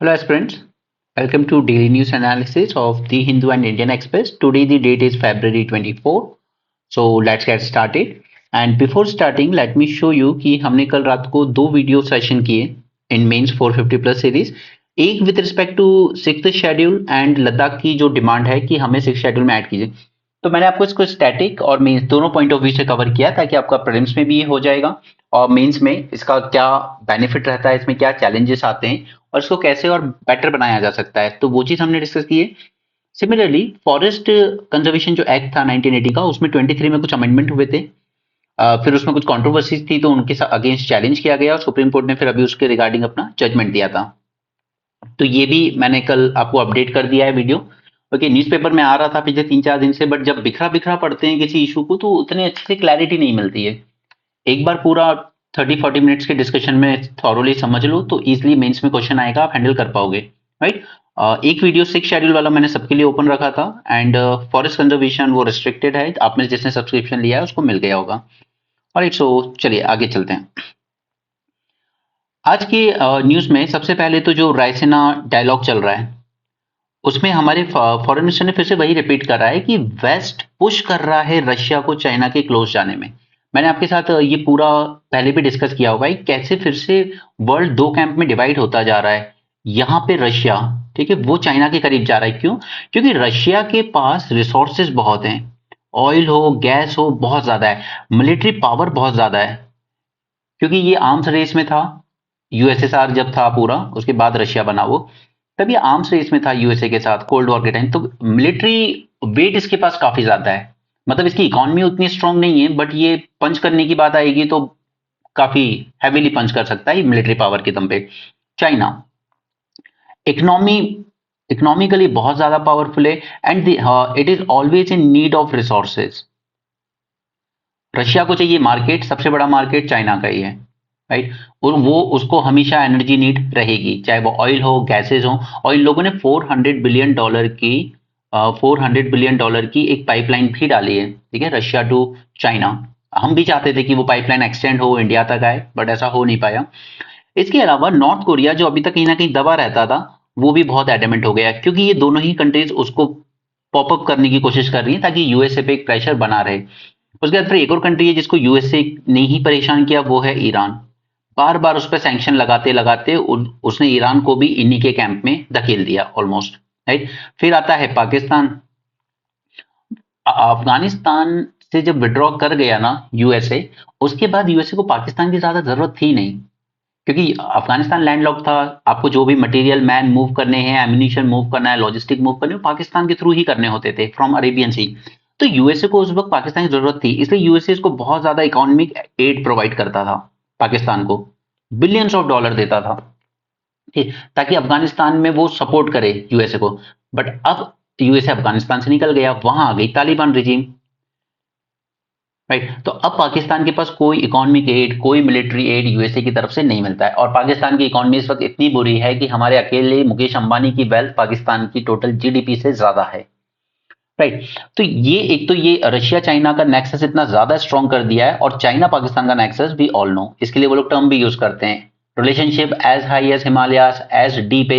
Hello aspirants, welcome to daily news analysis of the Hindu and Indian Express. Today the date is February 24. So let's get started. And before starting, let me show you कि हमने कल रात को दो video session किए in mains 450 plus series. एक with respect to sixth schedule and Ladakh की जो डिमांड है कि हमें सिक्स शेड्यूल में ऐड कीजिए। तो मैंने आपको इसको स्टैटिक और मेंस दोनों पॉइंट ऑफ व्यू से कवर किया ताकि आपका प्रीलिम्स में भी ये हो जाएगा और मेंस में इसका क्या बेनिफिट रहता है, इसमें क्या चैलेंजेस आते हैं और इसको कैसे और बेटर बनाया जा सकता है। तो वो चीज हमने डिस्कस की है। सिमिलरली फॉरेस्ट कंजर्वेशन जो एक्ट था 1980 का, उसमें 23 में कुछ अमेंडमेंट हुए थे। फिर उसमें कुछ कंट्रोवर्सीज थी तो उनके अगेंस्ट चैलेंज किया गया और सुप्रीम कोर्ट ने फिर अभी उसके रिगार्डिंग अपना जजमेंट दिया था। तो ये भी मैंने कल आपको अपडेट कर दिया है वीडियो। ओके, न्यूज़पेपर में आ रहा था पिछले 3-4 दिन से, बट जब बिखरा बिखरा पढ़ते हैं किसी इशू को तो उतने अच्छे से क्लैरिटी नहीं मिलती है। एक बार पूरा 30-40 मिनट्स के डिस्कशन में थॉरोली समझ लो तो इजीली मेंस में क्वेश्चन आएगा, आप हैंडल कर पाओगे, राइट। एक वीडियो 6 शेड्यूल वाला मैंने सबके लिए ओपन रखा था एंड फॉरेस्ट कंजर्वेशन वो रिस्ट्रिक्टेड है, आप में जिसने सब्सक्रिप्शन लिया है उसको मिल गया होगा। ऑलराइट, सो चलिए आगे चलते हैं। आज के न्यूज में सबसे पहले तो जो रायसीना डायलॉग चल रहा है उसमें हमारे फॉरेन मिनिस्टर ने फिर से वही रिपीट कर रहा है कि वेस्ट पुश कर रहा है रशिया को चाइना के क्लोज जाने में। मैंने आपके साथ ये पूरा पहले भी डिस्कस किया होगा कैसे फिर से वर्ल्ड दो कैंप में डिवाइड होता जा रहा है। यहाँ पे रशिया, ठीक है, वो चाइना के करीब जा रहा है। क्यों? क्योंकि रशिया के पास रिसोर्सेज बहुत हैं, ऑयल हो गैस हो बहुत ज्यादा है, मिलिट्री पावर बहुत ज्यादा है। क्योंकि ये आर्म्स रेस में था, यूएसएसआर जब था पूरा उसके बाद रशिया बना वो, तब ये आर्म्स रेस में था यूएसए के साथ कोल्ड वॉर के टाइम। तो मिलिट्री वेट इसके पास काफी ज्यादा है, मतलब इसकी इकोनॉमी उतनी स्ट्रांग नहीं है बट ये पंच करने की बात आएगी तो काफी हैवीली पंच कर सकता है मिलिट्री पावर के दम पे। चाइना इकोनॉमी इकोनॉमिकली बहुत ज्यादा पावरफुल है and it is always in need of resources. Russia को चाहिए मार्केट, सबसे बड़ा मार्केट चाइना का ही है, राइट। और वो उसको हमेशा एनर्जी नीड रहेगी, चाहे वो ऑयल हो गैसेज हो। और इन लोगों ने 400 बिलियन डॉलर की 400 बिलियन डॉलर की एक पाइपलाइन भी डाली है, ठीक है, रशिया टू चाइना। हम भी चाहते थे कि वो पाइपलाइन एक्सटेंड हो, इंडिया तक आए, बट ऐसा हो नहीं पाया। इसके अलावा नॉर्थ कोरिया जो अभी तक कहीं ना कहीं दबा रहता था वो भी बहुत एडमेंट हो गया, क्योंकि ये दोनों ही कंट्रीज उसको पॉपअप करने की कोशिश कर रही है ताकि यूएसए पे एक प्रेशर बना रहे। उसके बाद फिर एक और कंट्री है जिसको यूएसए ने ही परेशान किया, वो है ईरान। बार बार उस पर सैंक्शन लगाते लगाते उसने ईरान को भी इन्हीं के कैंप में धकेल दिया ऑलमोस्ट, राइट। फिर आता है पाकिस्तान। अफगानिस्तान से जब विड्रॉ कर गया ना यूएसए, उसके बाद यूएसए को पाकिस्तान की ज्यादा जरूरत थी नहीं, क्योंकि अफगानिस्तान लैंडलॉक था। आपको जो भी मटेरियल मैन मूव करने हैं, एम्यूनिशन मूव करना है, लॉजिस्टिक मूव करने, पाकिस्तान के थ्रू ही करने होते थे फ्रॉम अरेबियन सी। तो यूएसए को उस वक्त पाकिस्तान की जरूरत थी, इसलिए यूएसए इसको बहुत ज्यादा इकोनॉमिक एड प्रोवाइड करता था पाकिस्तान को, बिलियंस ऑफ डॉलर देता था, ठीक, ताकि अफगानिस्तान में वो सपोर्ट करे यूएसए को। बट अब यूएसए अफगानिस्तान से निकल गया, वहां आ गई तालिबान रिजीम, राइट। तो अब पाकिस्तान के पास कोई इकोनॉमिक एड, कोई मिलिट्री एड यूएसए की तरफ से नहीं मिलता है। और पाकिस्तान की इकोनॉमी इस वक्त इतनी बुरी है कि हमारे अकेले मुकेश अंबानी की वेल्थ पाकिस्तान की टोटल जीडीपी से ज्यादा है, राइट। तो ये एक तो ये रशिया चाइना का नेक्सस इतना ज्यादा स्ट्रॉन्ग कर दिया है, और चाइना पाकिस्तान का नेक्सस भी ऑल नो, इसके लिए वो लोग टर्म भी यूज करते हैं, relationship as high as Himalayas, as deep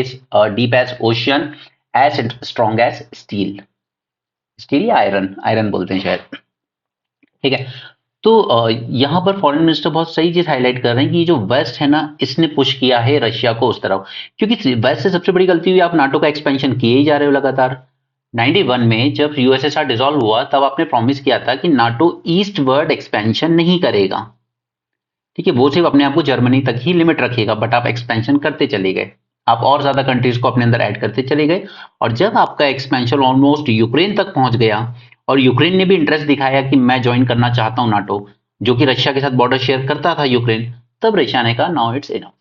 as ocean, as strong as steel. Steel या आयरन, आयरन बोलते हैं शायद, ठीक है। तो यहां पर फॉरेन मिनिस्टर बहुत सही चीज हाईलाइट कर रहे हैं कि ये जो वेस्ट है ना, इसने पुश किया है रशिया को उस तरफ, क्योंकि वेस्ट से सबसे बड़ी गलती हुई, आप नाटो का एक्सपेंशन किए ही जा रहे हो लगातार। 91 में जब यूएसएसआर डिसॉल्व हुआ तब आपने प्रॉमिस किया था कि नाटो ईस्ट वर्ड एक्सपेंशन नहीं करेगा, ठीक है, वो सिर्फ अपने आप को जर्मनी तक ही लिमिट रखेगा, बट आप एक्सपेंशन करते चले गए, आप और ज्यादा कंट्रीज को अपने अंदर ऐड करते चले गए। और जब आपका एक्सपेंशन ऑलमोस्ट यूक्रेन तक पहुंच गया और यूक्रेन ने भी इंटरेस्ट दिखाया कि मैं ज्वाइन करना चाहता हूं नाटो, जो कि रशिया के साथ बॉर्डर शेयर करता था यूक्रेन, तब रशिया ने कहा नाउ इट्स इनफ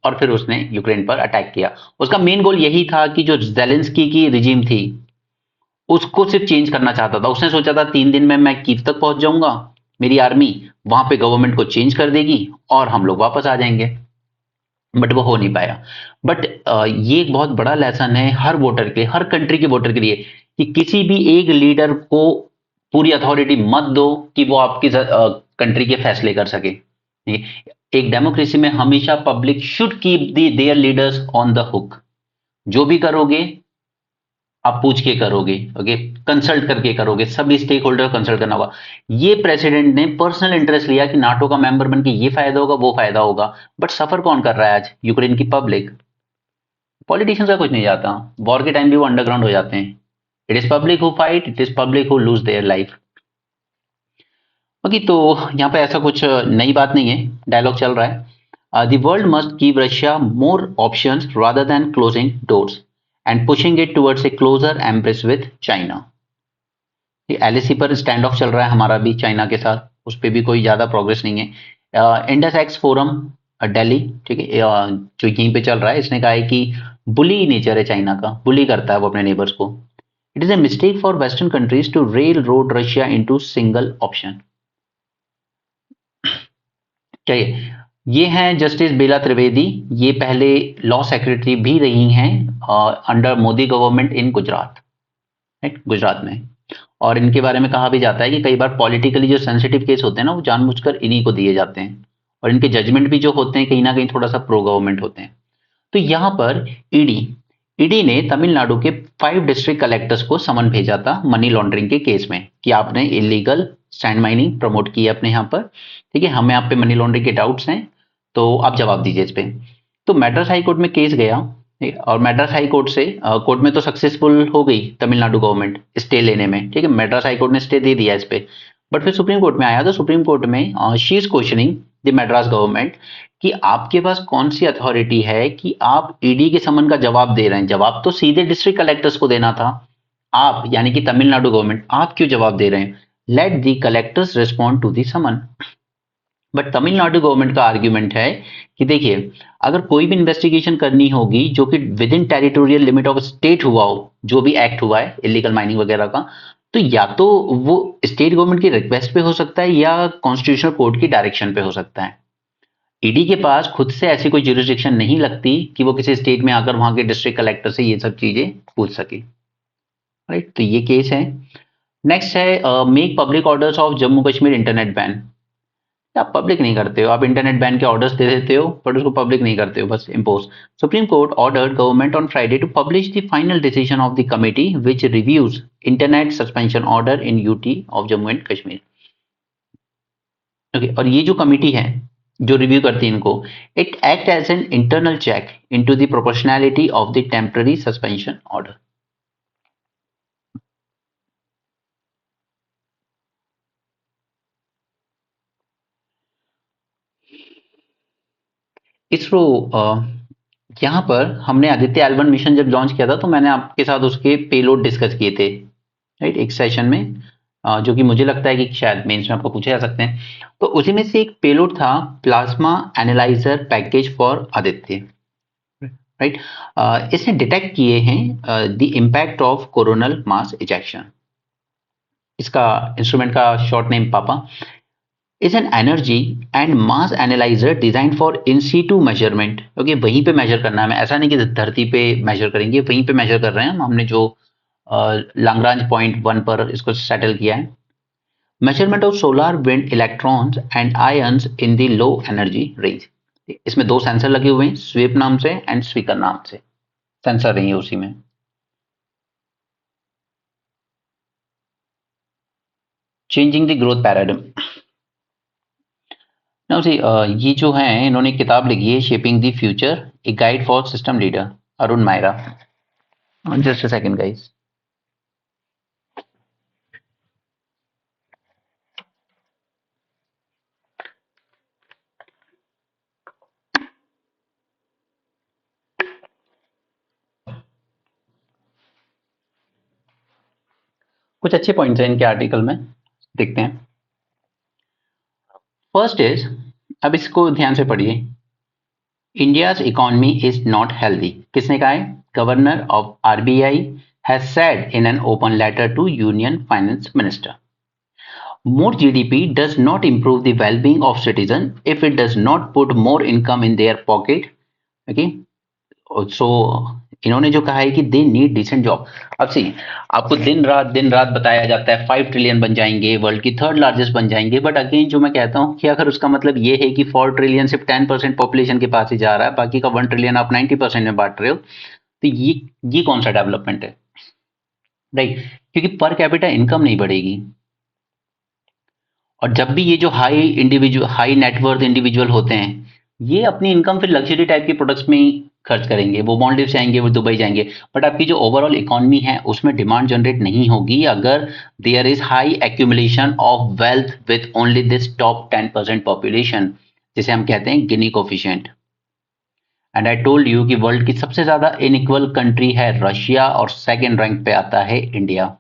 और फिर उसने यूक्रेन पर अटैक किया। उसका मेन गोल यही था कि जो जेलेंस्की की रिजीम थी उसको सिर्फ चेंज करना चाहता था। उसने सोचा था 3 दिन में मैं कीव तक पहुंच जाऊंगा, मेरी आर्मी वहां पे गवर्नमेंट को चेंज कर देगी और हम लोग वापस आ जाएंगे, बट वो हो नहीं पाया। बट ये एक बहुत बड़ा लेसन है हर वोटर के, हर कंट्री के वोटर के लिए, कि किसी भी एक लीडर को पूरी अथॉरिटी मत दो कि वो आपकी कंट्री के फैसले कर सके, एक डेमोक्रेसी में हमेशा public should keep their leaders on the hook. जो भी करोगे आप पूछ के करोगे, ओके, कंसल्ट करके करोगे, सभी स्टेक होल्डर कंसल्ट करना होगा। ये प्रेसिडेंट ने पर्सनल इंटरेस्ट लिया कि नाटो का मेंबर बन के ये फायदा होगा वो फायदा होगा, बट सफर कौन कर रहा है आज? यूक्रेन की पब्लिक। पॉलिटिशियंस का कुछ नहीं जाता, वॉर के टाइम भी वो अंडरग्राउंड हो जाते हैं। It is public who fight, it is public who lose their life. Okay, तो यहाँ पे ऐसा कुछ नई बात नहीं है, डायलॉग चल रहा है। The world must give Russia more options rather than closing doors and pushing it towards a closer embrace with China. LAC पर स्टैंड ऑफ चल रहा है हमारा भी चाइना के साथ, उस पर भी कोई ज्यादा प्रोग्रेस नहीं है। इंडस एक्स फोरम दिल्ली, ठीक है, जो यहीं पे चल रहा है, इसने कहा है कि बुली नेचर है चाइना का, बुली करता है वो अपने नेबर्स को। It is a mistake for western countries to railroad Russia into single option. चाहिए, ये हैं जस्टिस बेला त्रिवेदी, ये पहले लॉ सेक्रेटरी भी रही हैं under Modi government in Gujarat, right, Gujarat में। और इनके बारे में कहा भी जाता है कि कई बार पॉलिटिकली जो सेंसिटिव केस होते हैं ना, वो जानबूझकर इन्हीं को दिए जाते हैं, और इनके जजमेंट भी जो होते हैं कहीं ना कहीं थोड़ा सा प्रो गवर्नमेंट होते हैं। तो यहाँ पर ईडी ईडी ने तमिलनाडु के 5 डिस्ट्रिक्ट कलेक्टर्स को समन भेजा था मनी लॉन्ड्रिंग के केस में कि आपने इलीगल सैंड माइनिंग प्रमोट की है अपने यहाँ पर, ठीक है, हमें आप पे मनी लॉन्ड्रिंग के डाउट्स हैं, तो आप जवाब दीजिए इस पे। तो मैड्रास हाई कोर्ट में केस गया, और मैड्रास हाई कोर्ट से कोर्ट में तो सक्सेसफुल हो गई तमिलनाडु गवर्नमेंट स्टे लेने में, ठीक है, मैड्रास हाई कोर्ट ने स्टे दे दिया इस पे। बट फिर सुप्रीम कोर्ट में आया, तो सुप्रीम कोर्ट में she is questioning the Madras government कि आपके पास कौन सी अथॉरिटी है कि आप ईडी के समन का जवाब दे रहे हैं? जवाब तो सीधे डिस्ट्रिक्ट कलेक्टर्स को देना था, आप यानी कि तमिलनाडु गवर्नमेंट, आप क्यों जवाब दे रहे हैं? Let the collectors respond to the summon. But Tamil Nadu government का आर्ग्यूमेंट है कि देखिए, अगर कोई भी इन्वेस्टिगेशन करनी होगी जो कि with in territorial limit of state हुआ हो, जो भी एक्ट हुआ है इलीगल माइनिंग वगैरह का, तो या तो वो स्टेट गवर्नमेंट की रिक्वेस्ट पे हो सकता है या कॉन्स्टिट्यूशनल कोर्ट की डायरेक्शन पे हो सकता है। ईडी के पास खुद से ऐसी कोई जुरिस्डिक्शन नहीं लगती कि वो किसी स्टेट में आकर वहां के डिस्ट्रिक्ट कलेक्टर से ये सब चीजें पूछ सके, राइट। तो ये केस है। नेक्स्ट है make public orders of Jammu Kashmir internet ban. आप पब्लिक नहीं करते हो, आप इंटरनेट बैन के ऑर्डर्स दे देते हो, बट उसको पब्लिक नहीं करते हो, बस impose. Supreme court ordered government on Friday to publish the final decision of the committee which reviews internet suspension order in UT of Jammu and Kashmir. Okay, और ये जो कमिटी है जो रिव्यू करती है इनको, it act as an internal check into the proportionality of the temporary suspension order. ISRO, यहाँ पर हमने आदित्य एल1 मिशन जब लॉन्च किया था, तो मैंने आपके साथ उसके पेलोड डिस्कस किए थे, राइट, एक सेशन में, जो कि मुझे लगता है कि शायद मेंस में आपको पूछे जा सकते हैं। तो उसी में से एक पेलोड था plasma analyser package for Aditya, right. इसने डिटेक्ट किए हैं the impact of coronal mass ejection. इसका इंस्ट्रूमेंट का शॉर्ट नेम पापा is an energy and mass analyzer designed for in situ measurement। Okay, वहीं पे मेजर करना है हमें, ऐसा नहीं कि धरती पे मेजर करेंगे, वहीं पे मेजर कर रहे हैं हमने जो लाग्रांज पॉइंट 1 पर इसको सेटल किया है। Measurement of solar wind electrons and ions in the low energy range. इसमें 2 सेंसर लगे हुए हैं, स्वीप नाम से एंड स्पीकर नाम से सेंसर रही है उसी में। Changing the growth paradigm. Now see, ये जो है इन्होंने किताब लिखी है shaping the future, a guide for system leader, Arun Maira. Just a second guys. कुछ अच्छे पॉइंट्स हैं इनके आर्टिकल में, देखते हैं। फर्स्ट इज, अब इसको ध्यान से पढ़िए, India's economy is not healthy. किसने कहा है? Governor of RBI has said in an open letter to union finance minister. More GDP does not improve the well-being of citizens if it does not put more income in their pocket. Okay, so इन्होंने जो कहा है कि they need decent job. अब सी, आपको दिन रात बताया जाता है 5 ट्रिलियन बन जाएंगे, वर्ल्ड की थर्ड लार्जेस्ट बन जाएंगे, बट अगेन जो मैं कहता हूँ कि अगर उसका मतलब ये है कि 4 ट्रिलियन सिर्फ 10% पॉपुलेशन के पास ही जा रहा है, बाकी का 1 ट्रिलियन आप 90% में बांट रहे हो, तो ये कौन सा डेवलपमेंट है, राइट? क्योंकि पर कैपिटा इनकम नहीं बढ़ेगी। और जब भी ये जो हाई नेटवर्थ इंडिविजुअल होते हैं, ये अपनी इनकम फिर लग्जरी टाइप के प्रोडक्ट्स में ही खर्च करेंगे, वो मॉलडीव जाएंगे, वो दुबई जाएंगे, बट आपकी जो ओवरऑल इकोनॉमी है उसमें डिमांड जनरेट नहीं होगी अगर there is high accumulation of wealth with only this top 10% population, जिसे हम कहते हैं Gini coefficient. And I told you कि वर्ल्ड की सबसे ज्यादा इनइक्वल कंट्री है रशिया, और सेकेंड रैंक पे आता है इंडिया।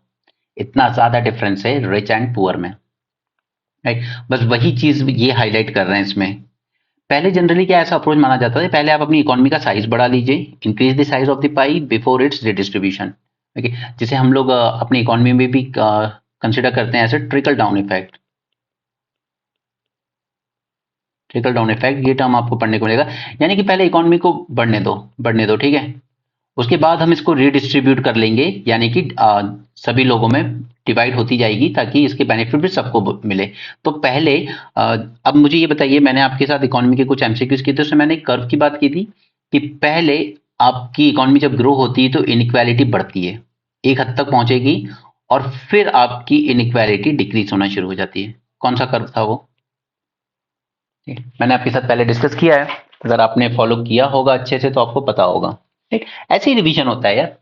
इतना ज्यादा डिफरेंस है रिच एंड पुअर में, राइट? बस वही चीज ये हाईलाइट कर रहे हैं इसमें। पहले जनरली क्या ऐसा अप्रोच माना जाता है, पहले आप अपनी इकोनॉमी का साइज बढ़ा लीजिए, increase the size of the pi before it's redistribution, okay? जिसे हम लोग अपनी इकोनॉमी में भी कंसिडर करते हैं as trickle down effect. Trickle down effect, ये टर्म आपको पढ़ने को मिलेगा, यानी कि पहले इकोनॉमी को बढ़ने दो, ठीक है? उसके बाद हम इसको रीडिस्ट्रीब्यूट कर लेंगे, यानी कि सभी लोगों में डिवाइड होती जाएगी ताकि इसके बेनिफिट भी सबको मिले। तो पहले अब मुझे ये बताइए, मैंने आपके साथ इकोनॉमी के कुछ एमसीक्यूज किए थे, उसमें मैंने एक कर्व की बात की थी कि पहले आपकी इकोनॉमी जब ग्रो होती है तो इनइक्वालिटी बढ़ती है, एक हद तक पहुंचेगी, और फिर आपकी इनइक्वालिटी डिक्रीज होना शुरू हो जाती है। कौन सा कर्व था वो? मैंने आपके साथ पहले डिस्कस किया है, अगर आपने फॉलो किया होगा अच्छे से तो आपको पता होगा, ठीक? ऐसे ही रिवीजन होता है यार,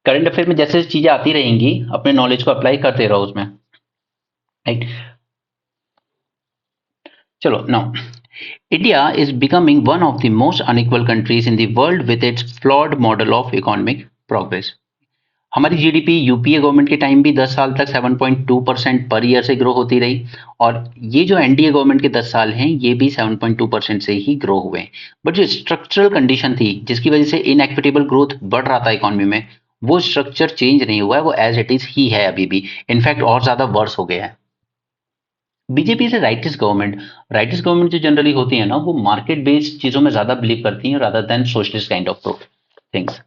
करंट अफेयर में जैसे चीजें आती रहेंगी, अपने नॉलेज को अप्लाई करते रहो उसमें, राइट? चलो now, India is becoming one of the most unequal countries in the world with its flawed model of economic progress. हमारी जीडीपी यूपीए गवर्नमेंट के टाइम भी 10 साल तक 7.2% पर ईयर से ग्रो होती रही, और ये जो एनडीए गवर्नमेंट के 10 साल हैं ये भी 7.2% से ही ग्रो हुए। बट जो स्ट्रक्चरल कंडीशन थी जिसकी वजह से इनएक्विटेबल ग्रोथ बढ़ रहा था इकोनॉमी में, वो स्ट्रक्चर चेंज नहीं हुआ है, वो एज इट इज ही है अभी भी, इनफैक्ट और ज्यादा वर्स हो गया है। बीजेपी से राइटिस्ट गवर्नमेंट जो जनरली होती है ना, वो मार्केट बेस्ड चीजों में ज्यादा बिलीव करती हैं rather than socialist kind of things.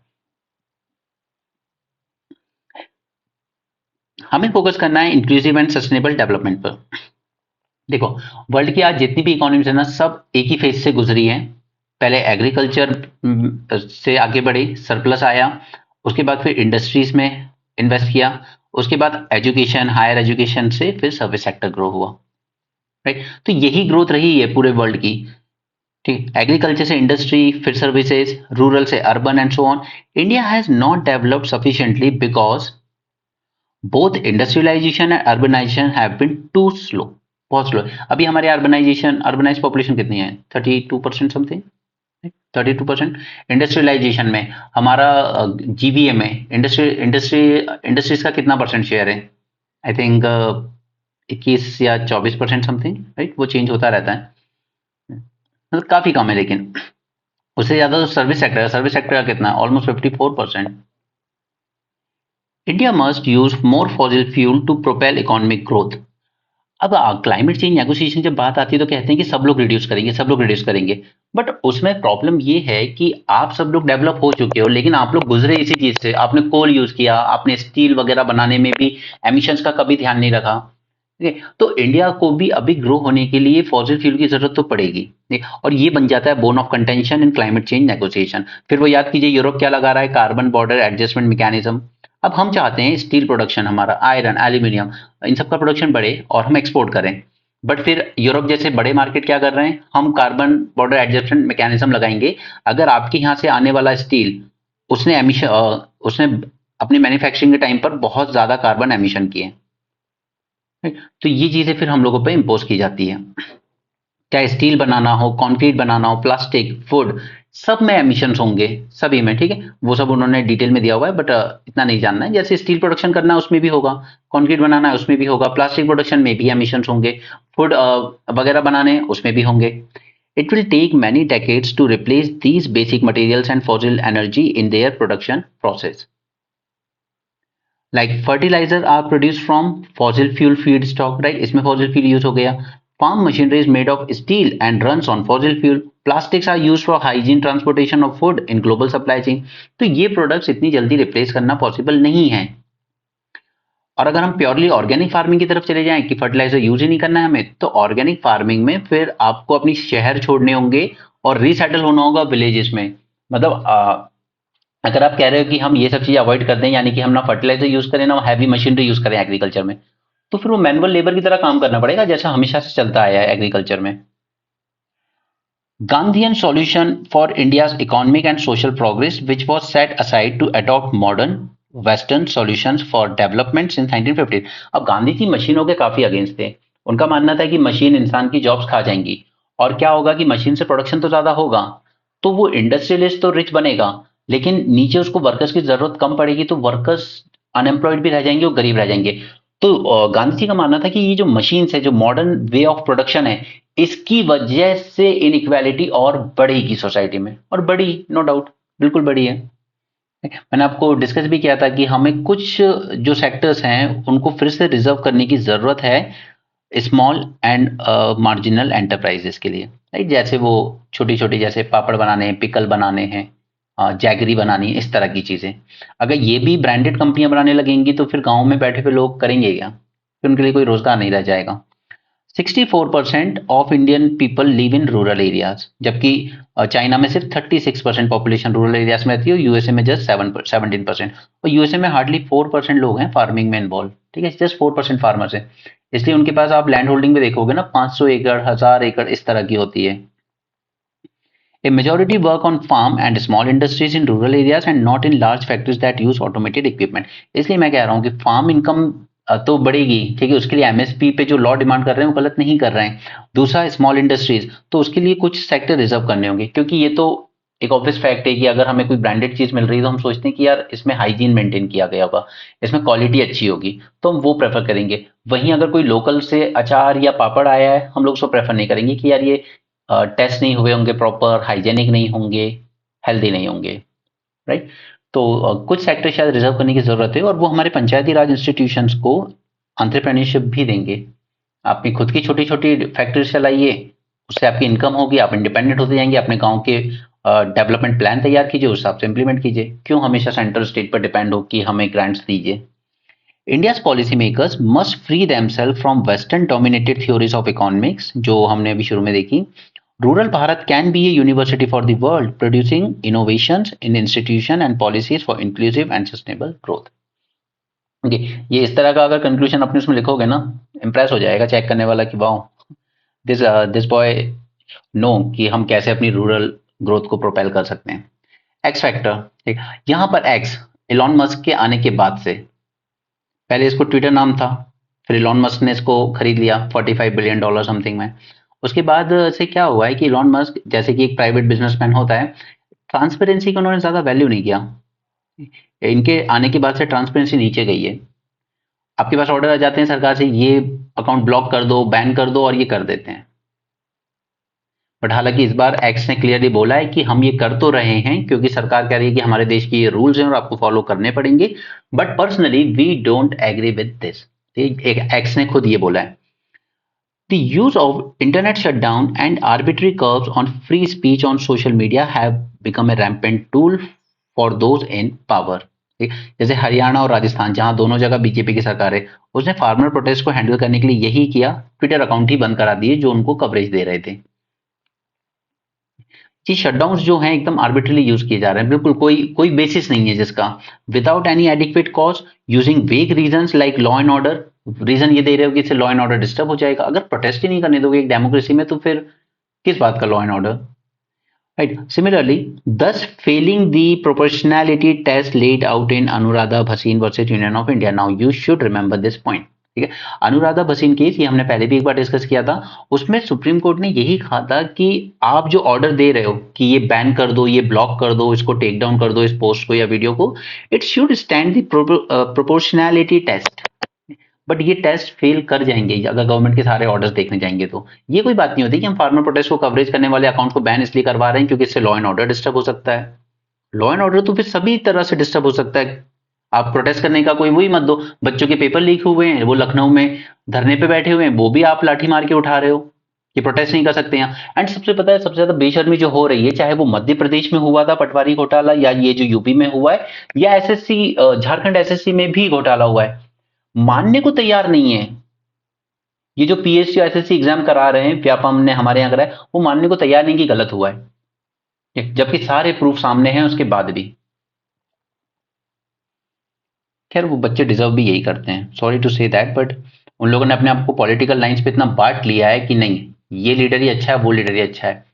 हमें फोकस करना है इंक्लूसिव एंड सस्टेनेबल डेवलपमेंट पर। देखो, वर्ल्ड की आज जितनी भी इकोनॉमीज है ना, सब एक ही फेज से गुजरी है। पहले एग्रीकल्चर से आगे बढ़ी, सरप्लस आया, उसके बाद फिर इंडस्ट्रीज में इन्वेस्ट किया, उसके बाद एजुकेशन, हायर एजुकेशन से फिर सर्विस सेक्टर ग्रो हुआ, राइट? तो यही ग्रोथ रही है पूरे वर्ल्ड की, ठीक? एग्रीकल्चर से इंडस्ट्री, फिर सर्विसेज, रूरल से urban and so on. India has not developed sufficiently because both industrialisation and urbanisation have been too slow, बहुत स्लो। अभी हमारे अर्बनाइज पॉपुलेशन कितनी है? 32% समथिंग, 32%। इंडस्ट्रियलाइजेशन में हमारा जीवीए में इंडस्ट्रीज का कितना परसेंट शेयर है? आई थिंक 21 या 24% समथिंग, राइट? वो चेंज होता रहता है, मतलब काफी कम है। लेकिन उससे ज्यादा तो सर्विस सेक्टर है, सर्विस सेक्टर का कितना है? Almost 54%। India must use more fossil fuel to propel economic growth. अब क्लाइमेट चेंज नेगोशिएशन जब बात आती है तो कहते हैं कि सब लोग रिड्यूस करेंगे, सब लोग रिड्यूस करेंगे, बट उसमें प्रॉब्लम ये है कि आप सब लोग डेवलप हो चुके हो, लेकिन आप लोग गुजरे इसी चीज से। आपने कोल यूज किया, आपने स्टील वगैरह बनाने में भी एमिशंस का कभी ध्यान नहीं रखा, ठीक है? तो इंडिया को भी अभी ग्रो होने के लिए फॉसिल फ्यूल की जरूरत तो पड़ेगी, ठीक? और ये बन जाता है bone of contention in climate change negotiation. फिर वो याद कीजिए, यूरोप क्या लगा रहा है? Carbon border adjustment mechanism. अब हम चाहते हैं स्टील प्रोडक्शन, हमारा आयरन, एल्यूमिनियम, इन सब का प्रोडक्शन बढ़े और हम एक्सपोर्ट करें, बट फिर यूरोप जैसे बड़े मार्केट क्या कर रहे हैं? हम कार्बन बॉर्डर एडजस्टमेंट मैकेनिज्म लगाएंगे, अगर आपके यहाँ से आने वाला स्टील उसने उसने अपनी मैन्युफैक्चरिंग के टाइम पर बहुत ज्यादा कार्बन एमिशन किए, तो ये चीजें फिर हम लोगों पे इम्पोज की जाती है। चाहे स्टील बनाना हो, कंक्रीट बनाना हो, प्लास्टिक, फूड, सब में एमिशंस होंगे, सभी में, ठीक है? वो सब उन्होंने डिटेल में दिया हुआ है, बट इतना नहीं जानना है। जैसे स्टील प्रोडक्शन करना है उसमें भी होगा, कंक्रीट बनाना है उसमें भी होगा, प्लास्टिक प्रोडक्शन में भी एमिशंस होंगे, फूड वगैरह बनाने हैं उसमें भी होंगे। It will take many decades to replace these basic materials and fossil energy in their production process. Like fertiliser are produce from fossil fuel feedstock, right? इसमें फॉसिल फ्यूल यूज हो गया। Farm machinery is made of steel and runs on fossil fuel. Plastics are used for hygiene transportation of food in global supply chain. तो ये products इतनी जल्दी replace करना possible नहीं है। और अगर हम प्योरली ऑर्गेनिक फार्मिंग की तरफ चले जाएं कि फर्टिलाइजर यूज ही नहीं करना है हमें, तो ऑर्गेनिक फार्मिंग में फिर आपको अपनी शहर छोड़ने होंगे और रीसेटल होना होगा विलेजेस में। मतलब अगर आप कह रहे हो कि हम ये सब चीजें अवॉइड कर दें, यानी कि हम ना फर्टिलाइजर यूज करें ना हैवी मशीनरी यूज करें एग्रीकल्चर में, तो फिर वो मैनुअल लेबर की तरह काम करना पड़ेगा, जैसा हमेशा से चलता आया है एग्रीकल्चर में। Gandhian solution for India's economic and social progress, which was set aside to adopt modern Western solutions for development since 1950। अब गांधी जी मशीनों के काफी अगेंस्ट थे। उनका मानना था कि मशीन इंसान की जॉब्स खा जाएंगी, और क्या होगा कि मशीन से प्रोडक्शन तो ज्यादा होगा, तो वो इंडस्ट्रियलिस्ट तो रिच बनेगा, लेकिन नीचे उसको वर्कर्स की जरूरत कम पड़ेगी, तो वर्कर्स अनएम्प्लॉयड भी रह जाएंगे और गरीब रह जाएंगे। तो गांधी जी का मानना था कि ये जो मशीन है, जो मॉडर्न वे ऑफ प्रोडक्शन है, इसकी वजह से इनइक्वालिटी और बढ़ेगी सोसाइटी में, और बड़ी नो डाउट बिल्कुल बड़ी है। मैंने आपको डिस्कस भी किया था कि हमें कुछ जो सेक्टर्स हैं उनको फिर से रिजर्व करने की जरूरत है स्मॉल एंड मार्जिनल एंटरप्राइजेस के लिए, राइट। जैसे वो छोटी छोटी, जैसे पापड़ बनाने हैं, पिकल बनाने हैं, जैगरी बनानी है, इस तरह की चीजें। अगर ये भी ब्रांडेड कंपनियां बनाने लगेंगी तो फिर गांव में बैठे हुए लोग करेंगे क्या? फिर उनके लिए कोई रोजगार नहीं रह जाएगा। 64% of Indian people live in rural areas, जबकि चाइना में सिर्फ 36% पॉपुलेशन रूरल एरियाज में रहती है, यूएसए में जस्ट 17%, और यूएसए में हार्डली 4% लोग हैं फार्मिंग में इन्वॉल्व, ठीक है, जस्ट 4% फार्मर्स है। इसलिए उनके पास आप लैंड होल्डिंग में देखोगे ना 500 एकड़, 1000 एकड़ इस तरह की होती है। A majority work on farm and small industries in rural areas and not in large factories that use automated equipment। इसलिए मैं कह रहा हूँ कि फार्म इनकम तो बढ़ेगी, ठीक है, उसके लिए एमएसपी पे जो लॉ डिमांड कर रहे हैं वो गलत नहीं कर रहे हैं। दूसरा स्मॉल इंडस्ट्रीज, तो उसके लिए कुछ सेक्टर रिजर्व करने होंगे, क्योंकि ये तो एक ऑब्वियस फैक्ट है कि अगर हमें कोई ब्रांडेड चीज मिल रही है तो हम सोचते हैं कि यार इसमें हाइजीन मेंटेन किया गया होगा, इसमें क्वालिटी अच्छी होगी, तो हम वो प्रेफर करेंगे। वहीं अगर कोई लोकल से अचार या पापड़ आया है, हम लोग उसको प्रेफर नहीं करेंगे कि यार ये टेस्ट नहीं हुए होंगे, प्रॉपर हाइजेनिक नहीं होंगे, हेल्दी नहीं होंगे, राइट। तो कुछ सेक्टर शायद रिजर्व करने की जरूरत है, और वो हमारे पंचायती राज इंस्टीट्यूशंस को एंटरप्रेन्योरशिप भी देंगे। अपनी खुद की छोटी छोटी फैक्ट्री चलाइए, उससे आपकी इनकम होगी, आप इंडिपेंडेंट होते जाएंगे, अपने गांव के डेवलपमेंट प्लान तैयार कीजिए, उस हिसाब से इंप्लीमेंट कीजिए। क्यों हमेशा सेंट्रल स्टेट पर डिपेंड हो कि हमें ग्रांट्स दीजिए। India's policymakers must free themselves from Western dominated theories of economics, जो हमने अभी शुरू में देखी। Rural Bharat can be a university for the world, producing innovations in institution and policies for inclusive and sustainable growth। Okay, ये इस तरह का अगर कंक्लूजन अपने उसमें लिखोगे ना, इम्प्रेस हो जाएगा चेक करने वाला कि वाओ, दिस बॉय नो कि हम कैसे अपनी रूरल ग्रोथ को प्रोपेल कर सकते हैं। एक्स फैक्टर, ठीक, यहाँ पर एक्स इलॉन मस्क के आने के बाद से, पहले इसको ट्विटर नाम था, फिर इलॉन मस्क ने इसको खरीद लिया $45 बिलियन समथिंग में। उसके बाद से क्या हुआ है कि इलॉन मस्क जैसे कि एक प्राइवेट बिजनेसमैन होता है, ट्रांसपेरेंसी का उन्होंने ज्यादा वैल्यू नहीं किया। इनके आने के बाद से ट्रांसपेरेंसी नीचे गई है। आपके पास ऑर्डर आ जाते हैं सरकार से, ये अकाउंट ब्लॉक कर दो, बैन कर दो, और ये कर देते हैं। बट हालांकि इस बार एक्स ने क्लियरली बोला है कि हम ये कर तो रहे हैं क्योंकि सरकार कह रही है कि हमारे देश की ये रूल्स हैं और आपको फॉलो करने पड़ेंगे, but personally we don't agree with this. X ने खुद ये बोला है। The use of internet shutdown and arbitrary curbs on free speech on social media have become a rampant tool for those in power। जैसे हरियाणा और राजस्थान, जहां दोनों जगह बीजेपी की सरकार है, उसने फार्मर प्रोटेस्ट को हैंडल करने के लिए यही किया, ट्विटर अकाउंट ही बंद करा दिए जो उनको कवरेज दे रहे थे। जी, शटडाउन्स जो हैं एकदम आर्बिट्रली यूज किए जा रहे हैं, बिल्कुल कोई बेसिस नहीं है जिसका, without any adequate cause, using vague reasons like law and order. Reason ये दे रहे हो कि इससे लॉ एंड ऑर्डर डिस्टर्ब हो जाएगा। अगर प्रोटेस्ट ही नहीं करने दोगे एक डेमोक्रेसी में, तो फिर किस बात का law and order, right. Similarly, thus failing the proportionality test laid out in Anuradha Bhasin versus Union of India. Now you should remember this point, ठीक है। अनुराधा भसीन केस, ये हमने पहले भी एक बार डिस्कस किया था। उसमें सुप्रीम कोर्ट ने यही कहा था कि आप जो ऑर्डर दे रहे हो कि ये बैन कर दो, ये ब्लॉक कर दो, इसको टेक डाउन कर दो, इस पोस्ट को या वीडियो को, it should stand the proportionality test. But ये टेस्ट फेल कर जाएंगे अगर गवर्नमेंट के सारे ऑर्डर्स देखने जाएंगे तो। ये कोई बात नहीं होती कि हम फार्मर प्रोटेस्ट को कवरेज करने वाले अकाउंट को बैन इसलिए करवा रहे हैं क्योंकि इससे लॉ एंड ऑर्डर डिस्टर्ब हो सकता है। लॉ एंड ऑर्डर तो फिर सभी तरह से डिस्टर्ब हो सकता है। आप प्रोटेस्ट करने का कोई वही मत दो, बच्चों के पेपर लीक हुए हैं, वो लखनऊ में धरने पे बैठे हुए हैं, वो भी आप लाठी मार के उठा रहे हो, ये प्रोटेस्ट नहीं कर सकते हैं। एंड सबसे पता है सबसे ज्यादा बेशर्मी जो हो रही है, चाहे वो मध्य प्रदेश में हुआ था पटवारी घोटाला, या ये जो यूपी में हुआ है, या एसएससी झारखंड एसएससी में भी घोटाला हुआ है, मानने को तैयार नहीं है। ये जो पीएससी एसएससी एग्जाम करा रहे हैं, व्यापम ने हमारे यहाँ कराया, वो मानने को तैयार नहीं कि गलत हुआ है, जबकि सारे प्रूफ सामने हैं उसके बाद भी। खैर वो बच्चे डिजर्व भी यही करते हैं, sorry to say that, but उन लोगों ने अपने आप को पॉलिटिकल लाइंस पे इतना बांट लिया है कि नहीं, ये लीडर ही अच्छा है, वो लीडर ही अच्छा है।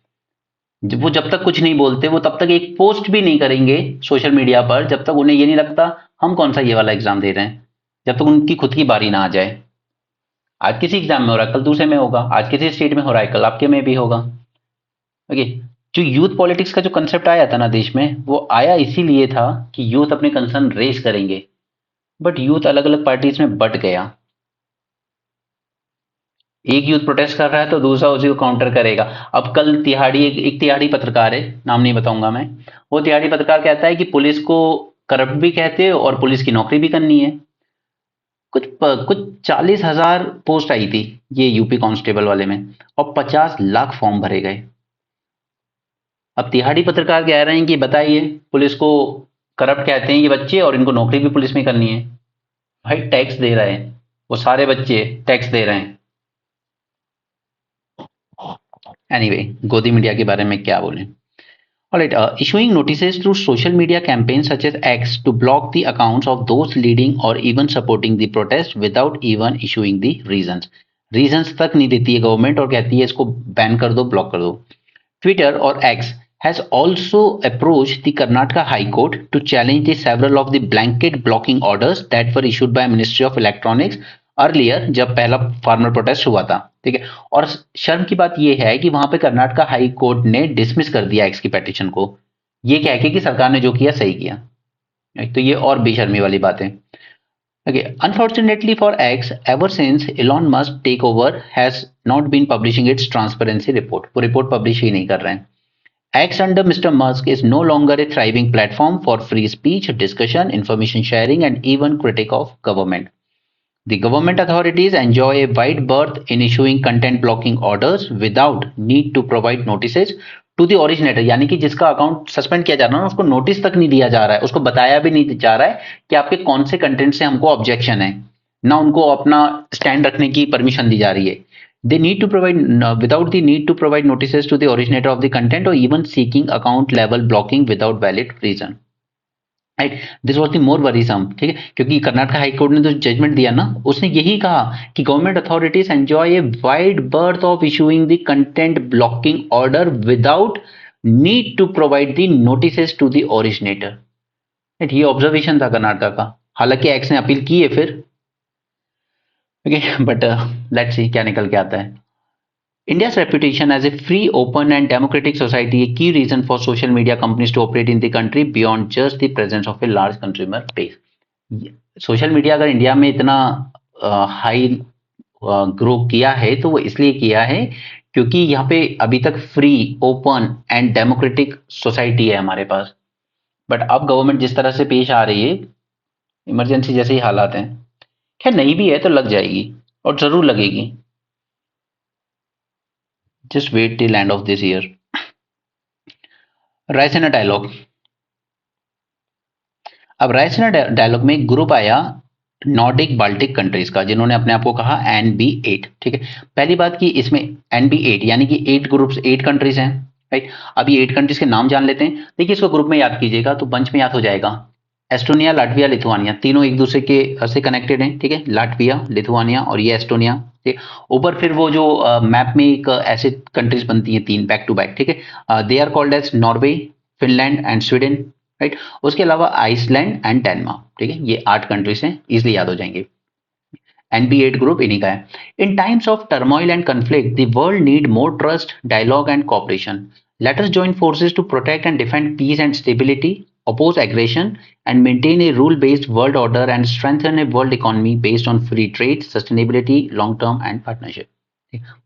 वो जब तक कुछ नहीं बोलते, वो तब तक एक पोस्ट भी नहीं करेंगे सोशल मीडिया पर, जब तक उन्हें ये नहीं लगता हम कौन सा ये वाला एग्जाम दे रहे हैं, जब तक उनकी खुद की बारी ना आ जाए। आज किसी एग्जाम में हो रहा है, कल दूसरे में होगा, आज किसी स्टेट में हो रहा है, कल आपके में भी होगा। ओके। जो यूथ पॉलिटिक्स का जो कंसेप्ट आया था ना देश में, वो आया इसीलिए था कि यूथ अपने कंसर्न रेज करेंगे, बट यूथ अलग अलग पार्टीज में बट गया। एक यूथ प्रोटेस्ट कर रहा है तो दूसरा उसी को काउंटर करेगा। अब कल तिहाड़ी एक तिहाड़ी पत्रकार है, नाम नहीं बताऊंगा मैं, वो तिहाड़ी पत्रकार कहता है कि पुलिस को करप्ट भी कहते हो और पुलिस की नौकरी भी करनी है। कुछ 40,000 पोस्ट आई थी ये यूपी कांस्टेबल वाले में, और 50 लाख फॉर्म भरे गए। अब तिहाड़ी पत्रकार कह रहे हैं कि बताइए, पुलिस को करप्ट कहते हैं ये बच्चे और इनको नौकरी भी पुलिस में करनी है। भाई टैक्स दे रहे हैं, वो सारे बच्चे टैक्स दे रहे हैं। एनीवे, गोदी मीडिया के बारे में क्या बोलें। Alright, issuing notices through social media campaigns such as X to block the accounts of those leading or even supporting the protest without even issuing the reasons. Reasons तक नहीं देती है गवर्नमेंट और कहती है इसको बैन कर दो, ब्लॉक कर दो। Twitter or X has also approached the Karnataka High Court to challenge the several of the blanket blocking orders that were issued by Ministry of Electronics earlier, जब पहला फार्मर प्रोटेस्ट हुआ था। ठीक है, और शर्म की बात यह है कि वहां पे कर्नाटका हाई कोर्ट ने डिसमिस कर दिया एक्स की पिटीशन को, ये कह के कि सरकार ने जो किया सही किया। तो ये और बेशर्मी वाली बात है। Okay, unfortunately for X, ever since Elon Musk take over has not been publishing its transparency report, वो रिपोर्ट पब्लिश ही नहीं कर रहे हैं। X under Mr. Musk is no longer a thriving platform for free speech, discussion, information sharing, and even critique of government. The government authorities enjoy a wide berth in issuing content blocking orders without need to provide notices to the originator, यानी कि जिसका account suspend किया जा रहा है उसको notice तक नहीं दिया जा रहा है, उसको बताया भी नहीं जा रहा है कि आपके कौन से कंटेंट से हमको ऑब्जेक्शन है, ना उनको अपना स्टैंड रखने की परमिशन दी जा रही है। They need to provide without the need to provide notices to the originator of the content or even seeking account level blocking without valid reason. Right, this was the more worrisome. ठीक है, क्योंकि Karnataka high court ने जो judgement दिया ना, उसने यही कहा कि government authorities enjoy a wide berth of issuing the content blocking order without need to provide the notices to the originator. Right, ये ऑब्जर्वेशन था कर्नाटक का, हालांकि एक्स ने अपील की है फिर। ओके, बट लेट्स सी क्या निकल के आता है। India's reputation as a free, open, and democratic society a key reason for social media companies to operate in the country beyond just the presence of a large consumer base. Social media अगर India में इतना high grow किया है तो वो इसलिए किया है क्योंकि यहाँ पे अभी तक free, open and democratic society है हमारे पास। बट अब गवर्नमेंट जिस तरह से पेश आ रही है, इमरजेंसी जैसे ही हालात हैं, खैर नहीं भी है तो लग जाएगी और जरूर लगेगी। Just wait till end of this year. Raisina dialogue. अब रायसेना डायलॉग में एक ग्रुप आया नॉर्डिक बाल्टिक कंट्रीज का, जिन्होंने अपने आप को कहा NB8। ठीक है, पहली बात कि इसमें NB8 यानी कि 8 ग्रुप्स, 8 कंट्रीज हैं। राइट, अब ये 8 कंट्रीज के नाम जान लेते हैं। देखिए, इसको ग्रुप में याद कीजिएगा तो बंच में याद हो जाएगा। एस्टोनिया, लाटविया, लिथुआनिया, तीनों एक दूसरे के से कनेक्टेड हैं। ठीक है, लाटविया, लिथुआनिया और ये एस्टोनिया। ठीक, ऊपर फिर वो जो मैप में एक ऐसे कंट्रीज बनती हैं 3 बैक टू बैक। ठीक है, they are called as Norway, Finland and Sweden. Right, उसके अलावा आइसलैंड एंड डेनमार्क। ठीक है, ये 8 कंट्रीज हैं, इजिली याद हो जाएंगे। NB8 ग्रुप इन्हीं का है। In times of turmoil and conflict the world need more trust, dialogue and cooperation. Let us join forces to protect and defend peace and stability, oppose aggression, and maintain a rule-based world order and strengthen a world economy based on free trade, sustainability, long-term and partnership.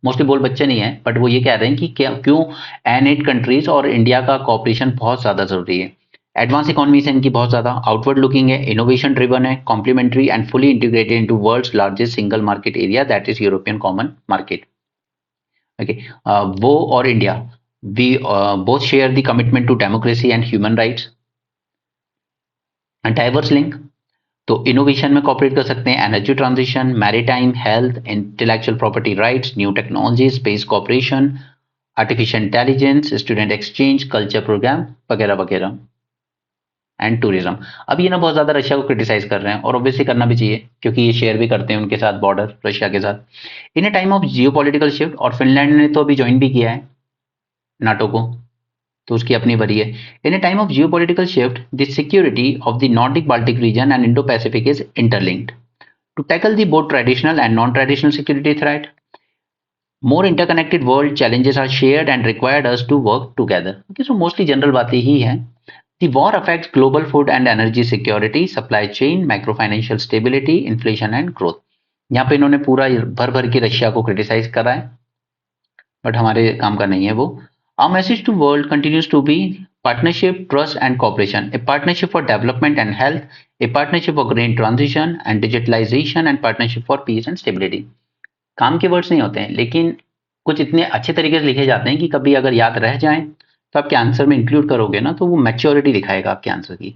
Mostly बोल बच्चे नहीं है, but वो ये कह रहे हैं कि क्यों N8 कंट्रीज और इंडिया का कॉपरेशन बहुत ज्यादा जरूरी है। एडवांस इकोनॉमी है इनकी, बहुत ज्यादा आउटवर्ड लुकिंग है, इनोवेशन ड्रिवन है, complementary and fully integrated into world's largest single market area, that is European common market. Okay, वो और India, we both share the commitment to democracy and human rights. Diverse link, तो innovation में cooperate कर सकते हैं, energy transition, maritime, health, intellectual property rights, new technology, space cooperation, artificial intelligence, student exchange, culture programme वगैरह वगैरह, and tourism. अब ये ना बहुत ज्यादा रशिया को क्रिटिसाइज कर रहे हैं, और ऑब्वियसली करना भी चाहिए क्योंकि ये शेयर भी करते हैं उनके साथ बॉर्डर, रशिया के साथ। In a time of geopolitical shift, और फिनलैंड ने तो अभी ज्वाइन भी किया है नाटो को, तो उसकी अपनी वरी है। In a time of geopolitical shift, the security of the Nordic Baltic region and Indo Pacific is interlinked to tackle the both traditional and non traditional security threat. More interconnected world challenges are shared and required us to work together. Okay, so mostly general बातें ही हैं। The war affects global food and energy security, supply chain, macro-financial stability, inflation and growth. यहाँ पे इन्होंने पूरा भर भर के Russia को क्रिटिसाइज करा है, बट हमारे काम का नहीं है वो। Our message to world continues to be partnership, trust and cooperation. A partnership for development and health, a partnership for green transition and digitalization, and partnership for peace and stability. काम के words नहीं होते हैं, लेकिन कुछ इतने अच्छे तरीके से लिखे जाते हैं कि कभी अगर याद रह जाएं तो आपके आंसर में इंक्लूड करोगे ना, तो वो मैच्योरिटी दिखाएगा आपके आंसर की।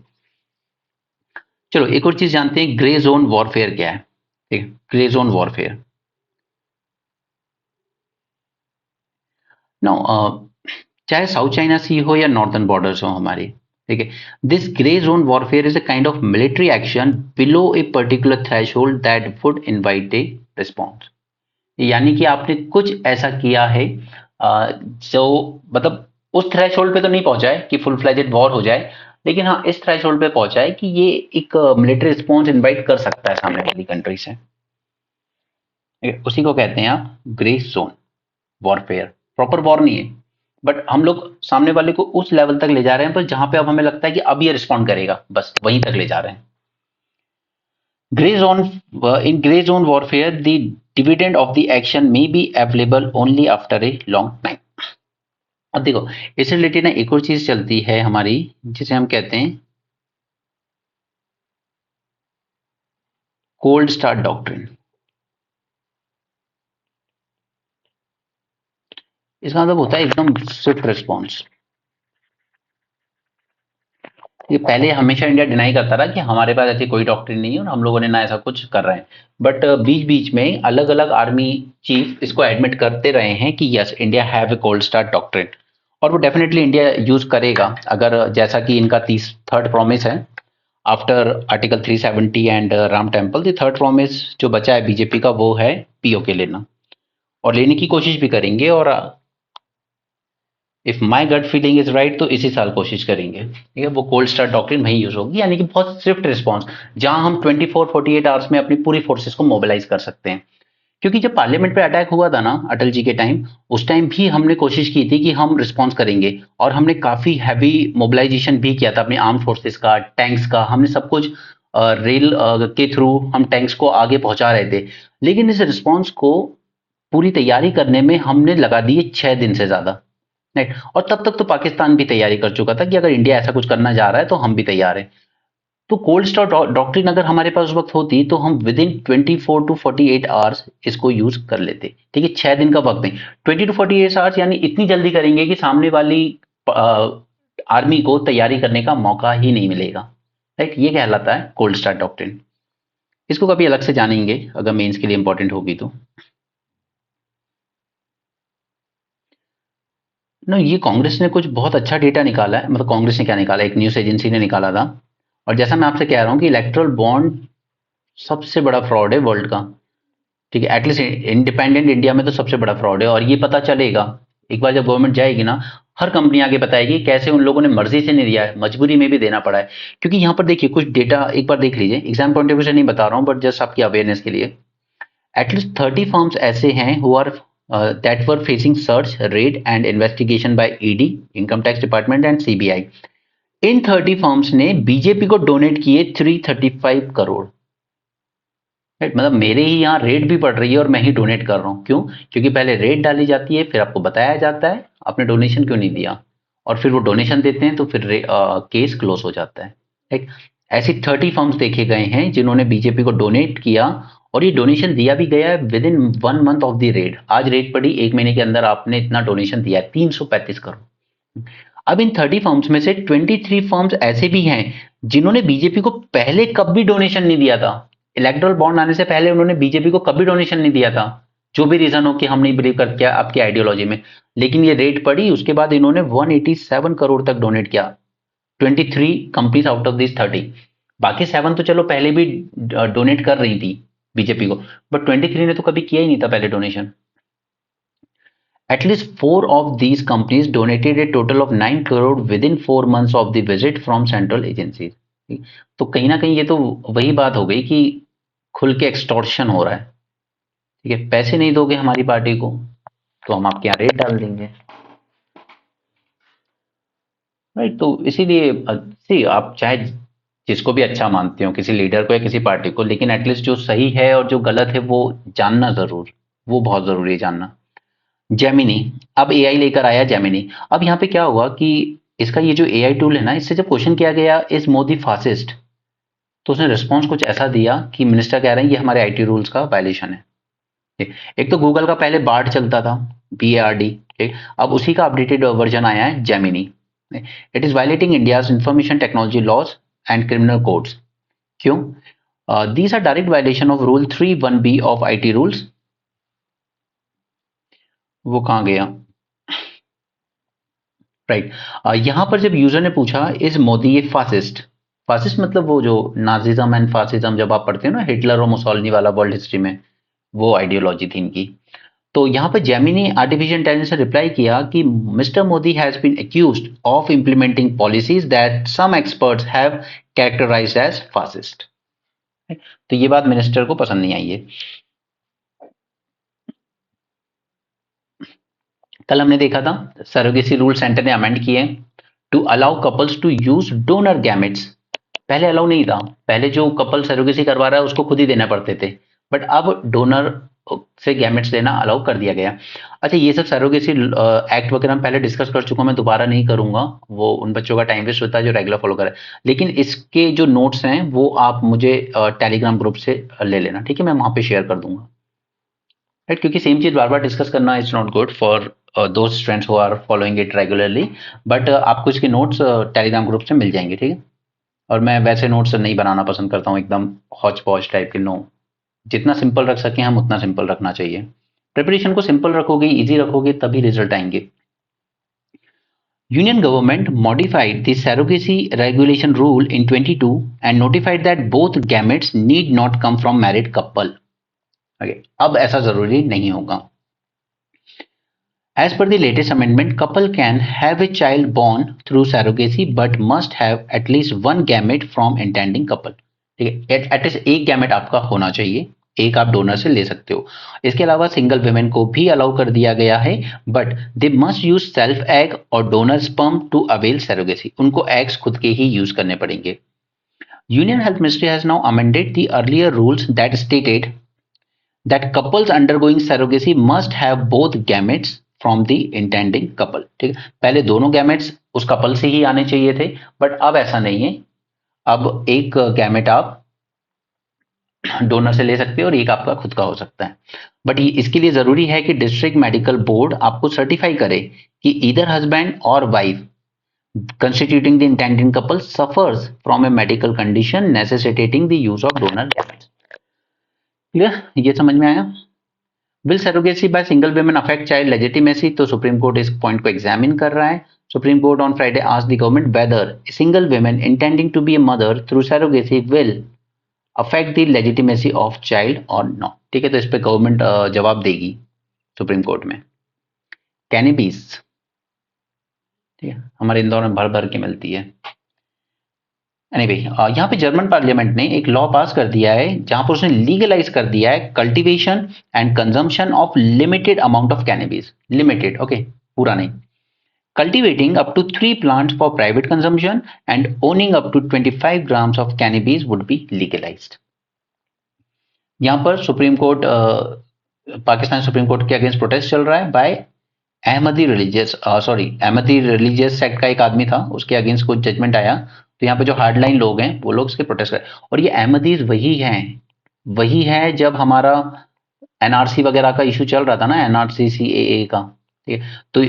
चलो एक और चीज जानते हैं, ग्रे जोन वॉरफेयर क्या है। ठीक है, ग्रे जोन वॉरफेयर नो, चाहे साउथ चाइना सी हो या नॉर्थर्न बॉर्डर्स हो हमारी, ठीक है, this grey zone warfare is a kind of military action below a particular threshold that would invite a response. यानी कि आपने कुछ ऐसा किया है जो मतलब उस थ्रेशोल्ड पे तो नहीं पहुंचा है कि फुल फ्लेजेड वॉर हो जाए, लेकिन हाँ इस थ्रेशोल्ड पे पहुंचा है कि ये एक मिलिट्री रिस्पॉन्स इनवाइट कर सकता है सामने वाली कंट्री से। ठीक है, उसी को कहते हैं आप grey zone warfare. Proper war नहीं है, बट हम लोग सामने वाले को उस लेवल तक ले जा रहे हैं पर जहां पे अब हमें लगता है कि अब ये रिस्पॉन्ड करेगा, बस वहीं तक ले जा रहे हैं। Gray zone, in gray zone warfare, the dividend of the action may be available only after a long time. अब देखो इससे रिलेटेड ना एक और चीज चलती है हमारी, जिसे हम कहते हैं कोल्ड स्टार्ट डॉक्ट्रिन। इसका मतलब होता है एकदम स्विफ्ट रिस्पॉन्स। ये पहले हमेशा इंडिया डिनाई करता रहा कि हमारे पास ऐसी कोई डॉक्ट्रिन नहीं है और हम लोगों ने ना ऐसा कुछ कर रहे हैं, बट बीच बीच में अलग अलग आर्मी चीफ इसको एडमिट करते रहे हैं कि yes India have a cold start doctrine, और वो डेफिनेटली इंडिया यूज करेगा अगर, जैसा कि इनका थर्ड प्रॉमिस है after article 370 and Ram temple, the third promise जो बचा है बीजेपी का वो है पीओके लेना, और लेने की कोशिश भी करेंगे, और if my gut feeling is right तो इसी साल कोशिश करेंगे। ठीक है, वो कोल्ड स्टार्ट डॉक्ट्रिन वहीं यूज होगी, यानी कि बहुत स्विफ्ट रिस्पॉन्स, जहां हम 24-48 आवर्स में अपनी पूरी फोर्सेस को मोबिलाइज कर सकते हैं। क्योंकि जब पार्लियामेंट पे अटैक हुआ था ना अटल जी के टाइम, उस टाइम भी हमने कोशिश की थी कि हम रिस्पॉन्स करेंगे, और हमने काफी हैवी मोबिलाइजेशन भी किया था अपनी आर्म फोर्सेस का, टैंक्स का, हमने सब कुछ रेल के थ्रू हम टैंक्स को आगे पहुंचा रहे थे। लेकिन इस रिस्पॉन्स को पूरी तैयारी करने में हमने लगा दिए 6 दिन से ज्यादा, राइट। और तब तक तो पाकिस्तान भी तैयारी कर चुका था कि अगर इंडिया ऐसा कुछ करना जा रहा है तो हम भी तैयार हैं। तो कोल्ड स्टार डॉक्ट्रिन अगर हमारे पास उस वक्त होती तो हम विद इन 24 to 48 आवर्स इसको यूज कर लेते। ठीक है, 6 दिन का वक्त नहीं, 20 to 48 आवर्स, यानी इतनी जल्दी करेंगे कि सामने वाली आर्मी को तैयारी करने का मौका ही नहीं मिलेगा, राइट। ये कहलाता है कोल्ड स्टार डॉक्ट्रिन। इसको कभी अलग से जानेंगे अगर मेंस के लिए इंपॉर्टेंट होगी तो। ना ये कांग्रेस ने कुछ बहुत अच्छा डेटा निकाला है, मतलब कांग्रेस ने क्या निकाला, एक न्यूज एजेंसी ने निकाला था। और जैसा मैं आपसे कह रहा हूँ कि इलेक्ट्रल बॉन्ड सबसे बड़ा फ्रॉड है वर्ल्ड का। ठीक है, एटलीस्ट इंडिपेंडेंट इंडिया में तो सबसे बड़ा फ्रॉड है, और ये पता चलेगा एक बार जब गवर्नमेंट जाएगी ना, हर कंपनी आगे बताएगी कैसे उन लोगों ने मर्जी से नहीं दिया है, मजबूरी में भी देना पड़ा है। क्योंकि यहाँ पर देखिए कुछ डेटा एक बार देख लीजिए, एग्जाम पॉइंट ऑफ व्यू से नहीं बता रहा हूँ बट जस्ट आपकी अवेयरनेस के लिए। एटलीस्ट 30 फर्म्स ऐसे हैं who are that were facing search, raid and investigation by ED, income tax department and CBI. इन 30 फर्म्स ने बीजेपी को डोनेट किए 335 करोड़। राइट, मतलब मेरे ही यहाँ रेड भी पड़ रही है और मैं ही डोनेट कर रहा हूँ। क्यों? क्योंकि पहले रेड डाली जाती है, फिर आपको बताया जाता है आपने डोनेशन क्यों नहीं दिया, और फिर वो डोनेशन देते हैं तो फिर केस क्लोज हो जाता है। राइट, ऐसी 30 फर्म्स देखे गए हैं जिन्होंने बीजेपी को डोनेट किया और ये डोनेशन दिया भी गया है with in 1 month of the red. आज रेड पड़ी, 1 महीने के अंदर आपने इतना डोनेशन दिया है, 335 करोड़। अब इन 30 फर्म्स में से 23 फर्म्स ऐसे भी हैं जिन्होंने बीजेपी को पहले कभी डोनेशन नहीं दिया था। इलेक्टोरल बॉन्ड आने से पहले उन्होंने बीजेपी को कभी डोनेशन नहीं दिया था, जो भी रीजन हो कि हम नहीं बिलीव करते आपकी आइडियोलॉजी में। लेकिन ये रेट पड़ी, उसके बाद इन्होंने 187 करोड़ तक डोनेट किया, 23 कंपनीज आउट ऑफ दिस 30। बाकी 7 तो चलो पहले भी डोनेट कर रही थी बीजेपी को, बट 23 ने तो कभी किया ही नहीं था पहले donation. At least 4 of these companies donated a total of 9 crore within 4 months of the visit from central agencies। तो कहीं ना कहीं ये तो वही बात हो गई कि खुल के एक्सटॉर्शन हो रहा है। ठीक है, पैसे नहीं दोगे हमारी पार्टी को तो हम आपके यहाँ रेट डाल देंगे। राइट, तो इसीलिए सी आप चाहे जिसको भी अच्छा मानते हो, किसी लीडर को या किसी पार्टी को, लेकिन एटलीस्ट जो सही है और जो गलत है वो जानना जरूर, वो बहुत जरूरी है जानना। जेमिनी, अब एआई लेकर आया जेमिनी। अब यहाँ पे क्या हुआ कि इसका ये जो एआई टूल है ना, इससे जब क्वेश्चन किया गया इज मोदी फासिस्ट, तो उसने रिस्पॉन्स कुछ ऐसा दिया कि मिनिस्टर कह रहे हैं ये हमारे आईटी रूल्स का वायलेशन है। एक तो गूगल का पहले बार्ड चलता था, BARD, ठीक, अब उसी का अपडेटेड वर्जन आया है Gemini. It is violating India's information technology laws and criminal codes. क्यों? These are direct violation of rule 3(1)(b) of IT rules. वो कहाँ गया? राइट, यहां पर जब यूजर ने पूछा इज मोदी ये फासिस्ट, फासिस्ट मतलब वो जो नाजिज्म एंड फासिज्म जब आप पढ़ते हो ना, हिटलर और मुसोलिनी वाला वर्ल्ड हिस्ट्री में, वो आइडियोलॉजी थी इनकी। तो यहाँ पर जेमिनी आर्टिफिशियल इंटेलिजेंस ने रिप्लाई किया कि mister Modi has been accused of implementing policies that some experts have characterised as fascist. तो ये बात मिनिस्टर को पसंद नहीं आई है। कल हमने देखा था सरोगेसी रूल सेंटर ने अमेंड किए to allow couples to use donor gametes. पहले अलाउ नहीं था, पहले जो कपल सरोगेसी करवा रहा है उसको खुद ही देना पड़ते थे, बट अब डोनर से गैमेट्स देना अलाउ कर दिया गया। अच्छा, ये सब सरोगेसी एक्ट वगैरह हम पहले डिस्कस कर चुका हूं, मैं दोबारा नहीं करूंगा, वो उन बच्चों का टाइम वेस्ट होता है जो रेगुलर फॉलो करे। लेकिन इसके जो नोट्स हैं वो आप मुझे टेलीग्राम ग्रुप से ले लेना, ठीक है, मैं वहां पे शेयर कर दूंगा। राइट, क्योंकि सेम चीज बार बार डिस्कस करना it's not good for those students who are following it regularly, but आपको इसके नोट्स टेलीग्राम ग्रुप से मिल जाएंगे, ठीक है। और मैं वैसे नोट्स नहीं बनाना पसंद करता हूँ एकदम हौच पौच टाइप के, नो, जितना सिंपल रख सकें हम उतना सिंपल रखना चाहिए। प्रिपरेशन को सिंपल रखोगे, इजी रखोगे, तभी रिजल्ट आएंगे। Union government modified the surrogacy regulation rule in 22 and notified that both gametes need not come from married couple। Okay, अब ऐसा जरूरी नहीं होगा। As per the latest amendment, couple can have a child born through surrogacy but must have at least one gamete from intending couple। ठीक है, at least एक gamete आपका होना चाहिए, एक आप डोनर से ले सकते हो। इसके अलावा सिंगल वुमेन को भी अलाउ कर दिया गया है, but they must use self egg और donor sperm to avail surrogacy. उनको एग्स खुद के ही यूज करने पड़ेंगे। Union health ministry has now amended the earlier rules that stated that couples undergoing surrogacy must have both gametes from the intending couple. ठीक है, पहले दोनों गैमेट्स उस कपल से ही आने चाहिए थे, बट अब ऐसा नहीं है। अब एक गैमेट आप डोनर से ले सकते हो और एक आपका खुद का हो सकता है, बट इसके लिए जरूरी है कि डिस्ट्रिक्ट मेडिकल बोर्ड आपको सर्टिफाई करे कि ईदर हस्बैंड और wife constituting the intending couple suffers from a medical condition necessitating the use of donor gametes। Clear, ये समझ में आया? Will surrogacy by single women affect child legitimacy? तो Supreme Court इस पॉइंट को एग्जामिन कर रहा है। Supreme Court on Friday asked the government whether single women intending to be a mother through surrogacy will affect the legitimacy of child और not. ठीक है, तो इस पे गवर्नमेंट जवाब देगी सुप्रीम कोर्ट में। कैनबिस, ठीक है, हमारे इंदौर में भर भर के मिलती है। एनीवे, यहाँ पे जर्मन पार्लियामेंट ने एक लॉ पास कर दिया है जहां पर उसने लीगलाइज कर दिया है cultivation and consumption of limited amount of cannabis. Limited, okay, पूरा नहीं। Cultivating up to 3 plants for private consumption and owning up to 25 grams of cannabis would be legalized। यहाँ पर supreme court, Pakistan supreme court के against protest चल रहा है bye Ahmadi religious sect का एक आदमी था, उसके अगेंस्ट कुछ जजमेंट आया, तो यहाँ पे जो हार्डलाइन लोग हैं वो लोग इसके प्रोटेस्ट कर। और ये अहमदीज वही हैं वही है जब हमारा एनआरसी वगैरह का इशू चल रहा था ना, एनआरसी सीएए का, ठीक है। तो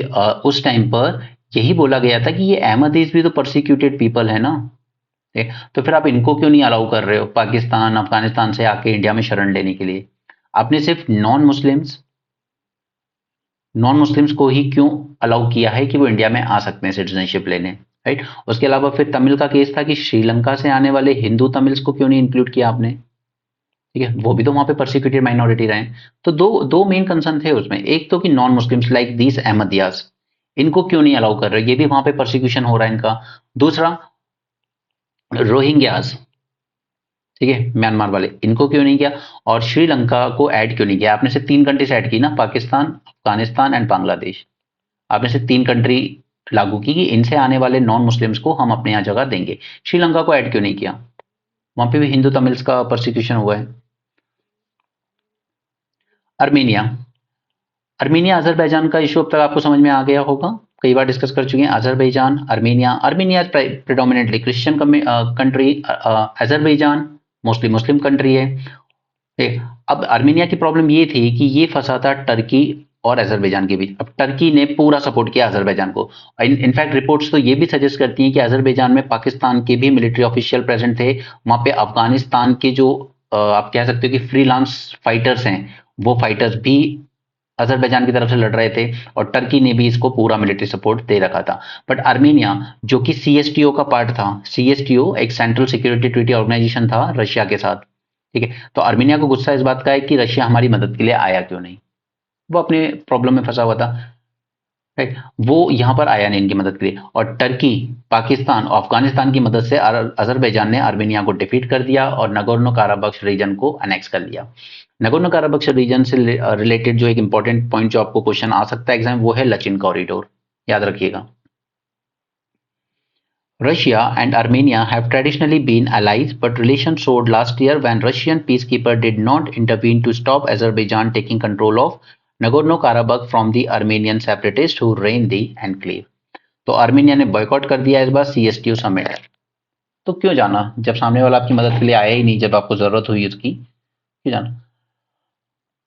उस टाइम पर यही बोला गया था कि ये अहमदीज भी तो परसिक्यूटेड पीपल है ना, ठीक है? तो फिर आप इनको क्यों नहीं अलाउ कर रहे हो पाकिस्तान अफगानिस्तान से आके इंडिया में शरण लेने के लिए? आपने सिर्फ नॉन मुस्लिम्स को ही क्यों अलाउ किया है कि वो इंडिया में आ सकते हैं सिटीजनशिप लेने, राइट? उसके अलावा फिर तमिल का केस था कि श्रीलंका से आने वाले हिंदू तमिल्स को क्यों नहीं इंक्लूड किया आपने? ठीक है, वो भी तो वहां पे परसिक्यूटेड माइनॉरिटी रहे। तो दो दो मेन कंसर्न थे उसमें, एक तो कि नॉन मुस्लिम्स लाइक दीस अहमदियास, इनको क्यों नहीं अलाउ कर रहे, ये भी वहां पे परसिक्यूशन हो रहा है इनका। दूसरा, रोहिंग्यास, ठीक है, म्यांमार वाले, इनको क्यों नहीं किया? और श्रीलंका को ऐड क्यों नहीं किया? आपने सिर्फ 3 कंट्रीज ऐड की ना, पाकिस्तान, अफगानिस्तान एंड बांग्लादेश। आपने सिर्फ 3 कंट्री लागू की कि इनसे आने वाले नॉन मुस्लिम्स को हम अपने यहाँ जगह देंगे। श्रीलंका को ऐड क्यों नहीं किया? वहां पे भी हिंदू तमिल्स का परसिक्यूशन हुआ है। अर्मीनिया, अर्मीनिया अजरबैजान का इशू अब तक आपको समझ में आ गया होगा, कई बार डिस्कस कर चुके हैं। Azerbaijan, Armenia, Armenia predominantly Christian country, Azerbaijan mostly Muslim country है। ठीक, अब अर्मीनिया की प्रॉब्लम ये थी कि ये फंसा था टर्की और अजरबैजान के बीच। अब टर्की ने पूरा सपोर्ट किया अजरबैजान को। इनफैक्ट रिपोर्ट्स तो ये भी सजेस्ट करती हैं कि अजरबैजान में पाकिस्तान के भी मिलिट्री ऑफिशियल प्रेजेंट थे। वहां पे अफगानिस्तान के जो आप कह सकते हो कि फ्रीलांस फाइटर्स हैं, वो फाइटर्स भी अजरबैजान की तरफ से लड़ रहे थे, और टर्की ने भी इसको पूरा मिलिट्री सपोर्ट दे रखा था। बट आर्मेनिया, जो कि सीएसटीओ का पार्ट था, सीएसटीओ एक सेंट्रल सिक्योरिटी ट्रीटी ऑर्गेनाइजेशन था रशिया के साथ, ठीक है, तो आर्मेनिया को गुस्सा इस बात का है कि रशिया हमारी मदद के लिए आया क्यों नहीं। वो अपने प्रॉब्लम में फंसा हुआ था, राइट, वो यहां पर आया नहीं इनकी मदद के लिए। और टर्की, पाकिस्तान और अफगानिस्तान की मदद से अजरबैजान ने आर्मेनिया को डिफीट कर दिया और नगोर्नो काराबक्श रीजन को अनेक्स कर लिया। नगोर्नो काराबक्श रीजन से रिलेटेड जो एक इंपॉर्टेंट पॉइंट जो आपको क्वेश्चन आ सकता है एग्जाम, वो है लचिन कॉरिडोर, याद रखिएगा। Russia and Armenia have traditionally been allies, but relations soared last year when Russian peacekeepers did not intervene to stop Azerbaijan taking control of Nagorno-Karabakh from the Armenian separatists who reign the enclave. तो Armenia ने boycott कर दिया इस बार CSTO summit. तो क्यों जाना जब सामने वाला आपकी मदद के लिए आया ही नहीं, जब आपको जरूरत हुई उसकी, क्यों जाना?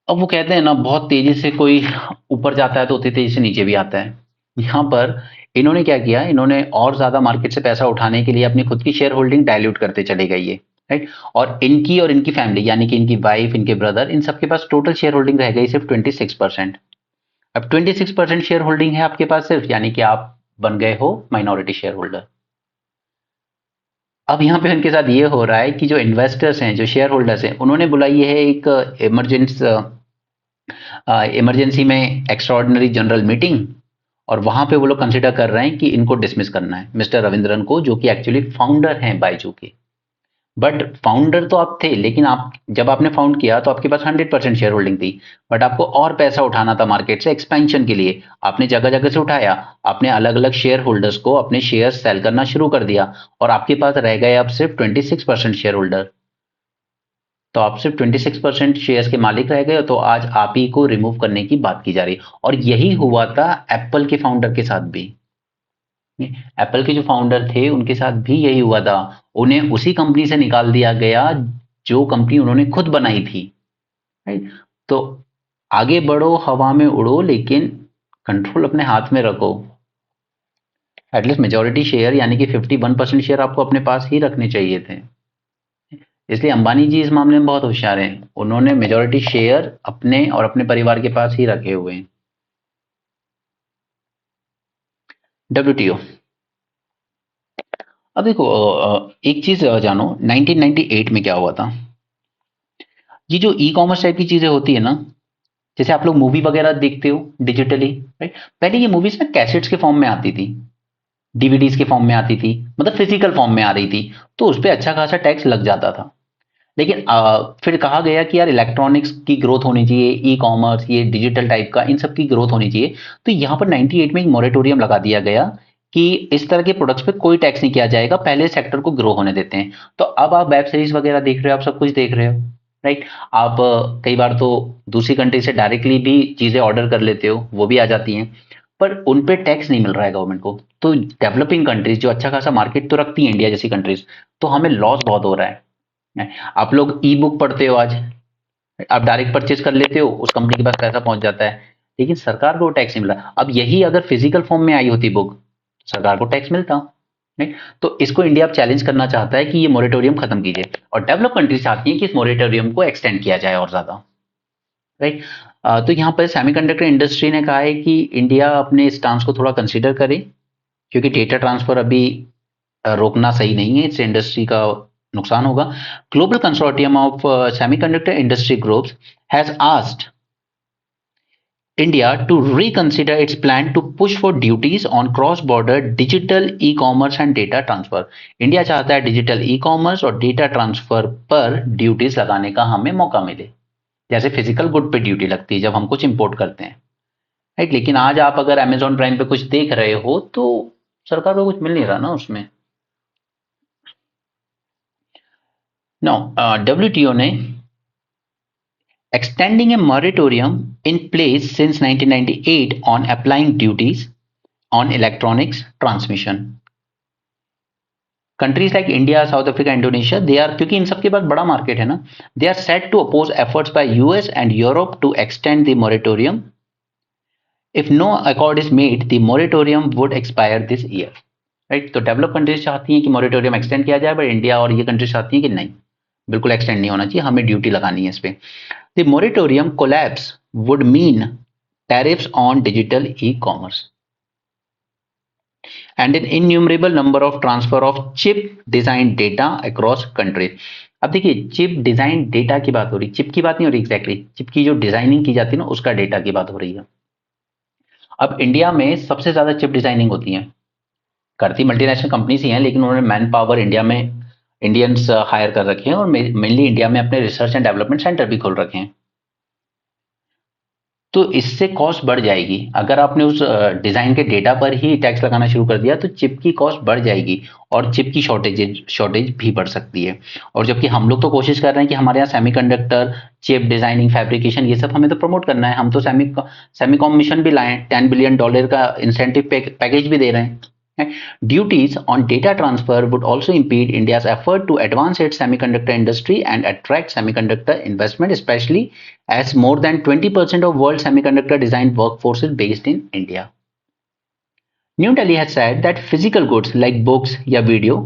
अब वो कहते हैं ना, बहुत तेजी से कोई ऊपर जाता है तो उतनी तेजी से नीचे भी आता है। यहाँ पर इन्होंने क्या किया, इन्होंने और ज्यादा मार्केट से पैसा उठाने के लिए अपनी खुद की शेयर होल्डिंग डायल्यूट करते चले गए ये, राइट। और इनकी फैमिली यानी कि इनकी वाइफ, इनके ब्रदर, इन सबके पास टोटल शेयर होल्डिंग रह गई सिर्फ 26%। अब 26% शेयर होल्डिंग है आपके पास सिर्फ, यानी कि आप बन गए हो माइनॉरिटी शेयर होल्डर। अब यहाँ पे उनके साथ ये हो रहा है कि जो इन्वेस्टर्स हैं, जो शेयर होल्डर्स हैं, उन्होंने बुलाई है एक इमरजेंसी में एक्स्ट्राऑर्डिनरी जनरल मीटिंग, और वहां पे वो लोग कंसिडर कर रहे हैं कि इनको डिसमिस करना है, मिस्टर रविंद्रन को, जो कि एक्चुअली फाउंडर हैं बायजू के। बट फाउंडर तो आप थे, लेकिन आप जब आपने फाउंड किया तो आपके पास 100% शेयर होल्डिंग थी, बट आपको और पैसा उठाना था मार्केट से एक्सपेंशन के लिए। आपने जगह जगह से उठाया, आपने अलग अलग शेयर होल्डर्स को अपने शेयर सेल करना शुरू कर दिया, और आपके पास रह गए अब सिर्फ 26% शेयर होल्डर। तो आप सिर्फ 26% शेयर्स के मालिक रह गए, तो आज आप ही को रिमूव करने की बात की जा रही है। और यही हुआ था एप्पल के फाउंडर के साथ भी। एप्पल के जो फाउंडर थे उनके साथ भी यही हुआ था, उन्हें उसी कंपनी से निकाल दिया गया जो कंपनी उन्होंने खुद बनाई थी, राइट। तो आगे बढ़ो, हवा में उड़ो, लेकिन कंट्रोल अपने हाथ में रखो। एटलीस्ट मेजोरिटी शेयर यानी कि 51% शेयर आपको अपने पास ही रखने चाहिए थे। इसलिए अंबानी जी इस मामले में बहुत होशियार हैं, उन्होंने मेजोरिटी शेयर अपने और अपने परिवार के पास ही रखे हुए हैं। डब्ल्यूटीओ, अब देखो एक चीज जानो, 1998 में क्या हुआ था। ये जो ई कॉमर्स टाइप की चीजें होती है ना, जैसे आप लोग मूवी वगैरह देखते हो डिजिटली, राइट, पहले ये मूवीज ना कैसेट्स के फॉर्म में आती थी, डीवीडीज के फॉर्म में आती थी, मतलब फिजिकल फॉर्म में आ रही थी, तो उस पर अच्छा खासा टैक्स लग जाता था। लेकिन फिर कहा गया कि यार इलेक्ट्रॉनिक्स की ग्रोथ होनी चाहिए, ई कॉमर्स, ये डिजिटल टाइप का, इन सब की ग्रोथ होनी चाहिए। तो यहाँ पर 98 में एक मॉरेटोरियम लगा दिया गया कि इस तरह के प्रोडक्ट्स पे कोई टैक्स नहीं किया जाएगा, पहले सेक्टर को ग्रो होने देते हैं। तो अब आप वेब सीरीज वगैरह देख रहे हो, आप सब कुछ देख रहे हो, राइट। आप कई बार तो दूसरी कंट्री से डायरेक्टली भी चीजें ऑर्डर कर लेते हो, वो भी आ जाती हैं, पर उन पे टैक्स नहीं मिल रहा है गवर्नमेंट को। तो डेवलपिंग कंट्रीज जो अच्छा खासा मार्केट तो रखती है, इंडिया जैसी कंट्रीज, तो हमें लॉस बहुत हो रहा है। आप लोग ई बुक पढ़ते हो आज, आप डायरेक्ट परचेज कर लेते हो, उस कंपनी के पास पैसा पहुंच जाता है, लेकिन सरकार को टैक्स नहीं मिला। अब यही अगर फिजिकल फॉर्म में आई होती बुक, सरकार को टैक्स मिलता। नहीं, तो इसको इंडिया अब चैलेंज करना चाहता है कि ये मोरेटोरियम खत्म कीजिए, और डेवलप कंट्रीज चाहती हैं कि इस मोरेटोरियम को एक्सटेंड किया जाए और ज्यादा। राइट। तो यहाँ पर सेमीकंडक्टर इंडस्ट्री ने कहा है कि इंडिया अपने स्टांस को थोड़ा कंसीडर करे, क्योंकि डेटा ट्रांसफर अभी रोकना सही नहीं है, इससे इंडस्ट्री का नुकसान होगा। Global consortium of semiconductor industry groups has asked India to reconsider its plan to push for duties on cross-border digital e-commerce and data transfer. India चाहता है डिजिटल ई-कॉमर्स और डेटा ट्रांसफर पर ड्यूटीज लगाने का हमें मौका मिले, जैसे फिजिकल गुड पे ड्यूटी लगती है जब हम कुछ इंपोर्ट करते हैं। राइट, लेकिन आज आप अगर अमेजॉन प्राइम पे कुछ देख रहे हो तो सरकार को कुछ मिल नहीं रहा ना उसमें। नो, डब्ल्यूटीओ ने extending a moratorium in place since 1998 on applying duties on electronics transmission. Countries like India, South Africa, Indonesia, they are, क्योंकि इन सबके पास बड़ा मार्केट है ना, they are set to oppose efforts by US and Europe to extend the moratorium. If no accord is made, the moratorium would expire this year. Right, तो develop countries चाहती हैं कि moratorium extend किया जाए, but India और ये countries चाहती हैं कि नहीं, बिल्कुल एक्सटेंड नहीं होना चाहिए, हमें ड्यूटी लगानी है इस पे। The moratorium collapse would mean tariffs on digital e-commerce and an innumerable number of transfer of chip design data across countries. अब देखिए, चिप डिजाइन डेटा की बात हो रही, चिप की बात नहीं हो रही एग्जैक्टली, चिप की जो डिजाइनिंग की जाती है ना उसका डेटा की बात हो रही है। अब इंडिया में सबसे ज्यादा चिप डिजाइनिंग होती है, करती मल्टीनेशनल कंपनीज ही हैं, लेकिन उन्होंने मैन पावर इंडिया में इंडियंस हायर कर रखे हैं और मेनली इंडिया में अपने रिसर्च एंड डेवलपमेंट सेंटर भी खोल रखे हैं। तो इससे कॉस्ट बढ़ जाएगी, अगर आपने उस डिजाइन के डेटा पर ही टैक्स लगाना शुरू कर दिया तो चिप की कॉस्ट बढ़ जाएगी और चिप की शॉर्टेज भी बढ़ सकती है। और जबकि हम लोग तो कोशिश कर रहे हैं कि हमारे यहाँ सेमीकंडक्टर, चिप डिजाइनिंग, फैब्रिकेशन, ये सब हमें तो प्रमोट करना है, हम तो सेमीकॉम मिशन भी लाए, $10 बिलियन का इंसेंटिव पैकेज भी दे रहे हैं। Duties on data transfer would also impede India's effort to advance its semiconductor industry and attract semiconductor investment, especially as more than 20% of world semiconductor design workforce is based in India. New Delhi has said that physical goods like books या video,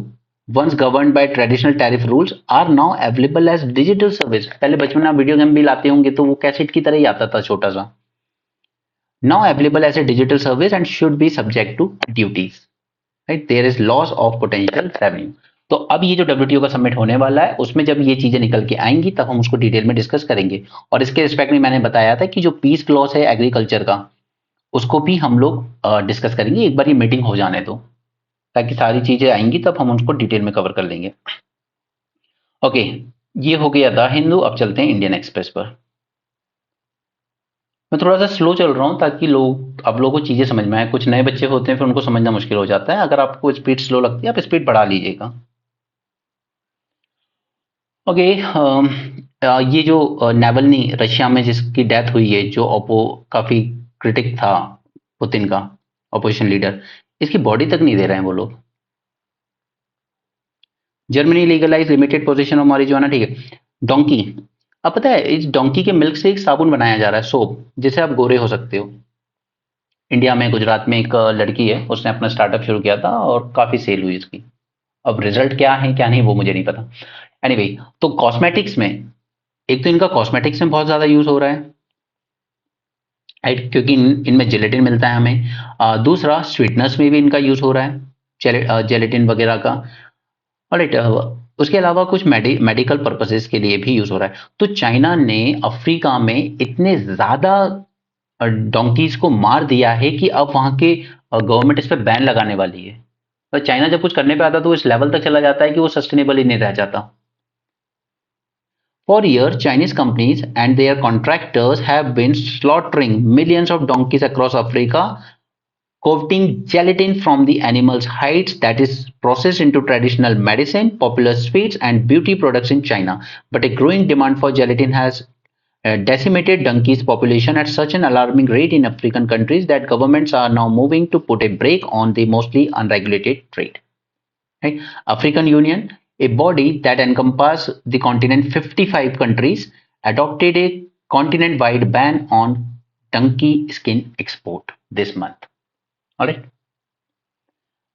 once governed by traditional tariff rules, are now available as digital service. पहले बचपन में आप video game भी लाते होंगे तो वो cassette की तरह ही आता था छोटा सा, now available as a digital service and should be subject to duties. Right, there is loss of potential revenue. तो अब ये जो डब्ल्यूटीओ का समिट होने वाला है उसमें जब ये चीजें निकल के आएंगी तब हम उसको डिटेल में डिस्कस करेंगे। और इसके रिस्पेक्ट में मैंने बताया था कि जो पीस क्लॉज है एग्रीकल्चर का, उसको भी हम लोग डिस्कस करेंगे, एक बार ये मीटिंग हो जाने दो, ताकि सारी चीजें आएंगी तब हम उसको डिटेल में कवर कर लेंगे। ओके, ये हो गया द हिंदू। अब चलते हैं इंडियन एक्सप्रेस पर। मैं थोड़ा सा स्लो चल रहा हूँ ताकि लोग, आप लोगों को चीजें समझ में आए। कुछ नए बच्चे होते हैं फिर उनको समझना मुश्किल हो जाता है, अगर आपको स्पीड स्लो लगती है आप स्पीड बढ़ा लीजिएगा। ओके, ये जो नावल्नी रशिया में जिसकी डेथ हुई है, जो काफी क्रिटिक था पुतिन का, अपोजिशन लीडर, इसकी बॉडी तक नहीं दे रहे हैं वो लोग। Germany legalise limited position of marijuana, ठीक है। डोंकी, अब पता है इस डोंकी के मिल्क से एक साबुन बनाया जा रहा है, सोप, जिससे आप गोरे हो सकते हो। इंडिया में गुजरात में एक लड़की है, उसने अपना स्टार्टअप शुरू किया था और काफी सेल हुई इसकी। अब रिजल्ट क्या है क्या नहीं वो मुझे नहीं पता। एनीवे, तो कॉस्मेटिक्स में, एक तो इनका कॉस्मेटिक्स में बहुत ज्यादा यूज हो रहा है, राइट, क्योंकि इनमें जेलेटिन मिलता है हमें। दूसरा, स्वीटनर्स में भी इनका यूज हो रहा है, जेलेटिन वगैरह का। राइट, उसके अलावा कुछ मेडिकल पर्पसेस के लिए भी यूज हो रहा है। तो चाइना ने अफ्रीका में इतने ज्यादा डोंकीज को मार दिया है कि अब वहां के गवर्नमेंट इस पर बैन लगाने वाली है। तो चाइना जब कुछ करने पे आता है तो इस लेवल तक चला जाता है कि वो सस्टेनेबल ही नहीं रह जाता। For years, Chinese companies and their contractors have been slaughtering millions of donkeys across Africa, coating gelatin from the animal's hides that is processed into traditional medicine, popular sweets, and beauty products in China. But a growing demand for gelatin has decimated donkeys' population at such an alarming rate in African countries that governments are now moving to put a brake on the mostly unregulated trade. Right? African Union, A body that encompass the continent 55 countries adopted a continent-wide ban on donkey skin export this month. Alright.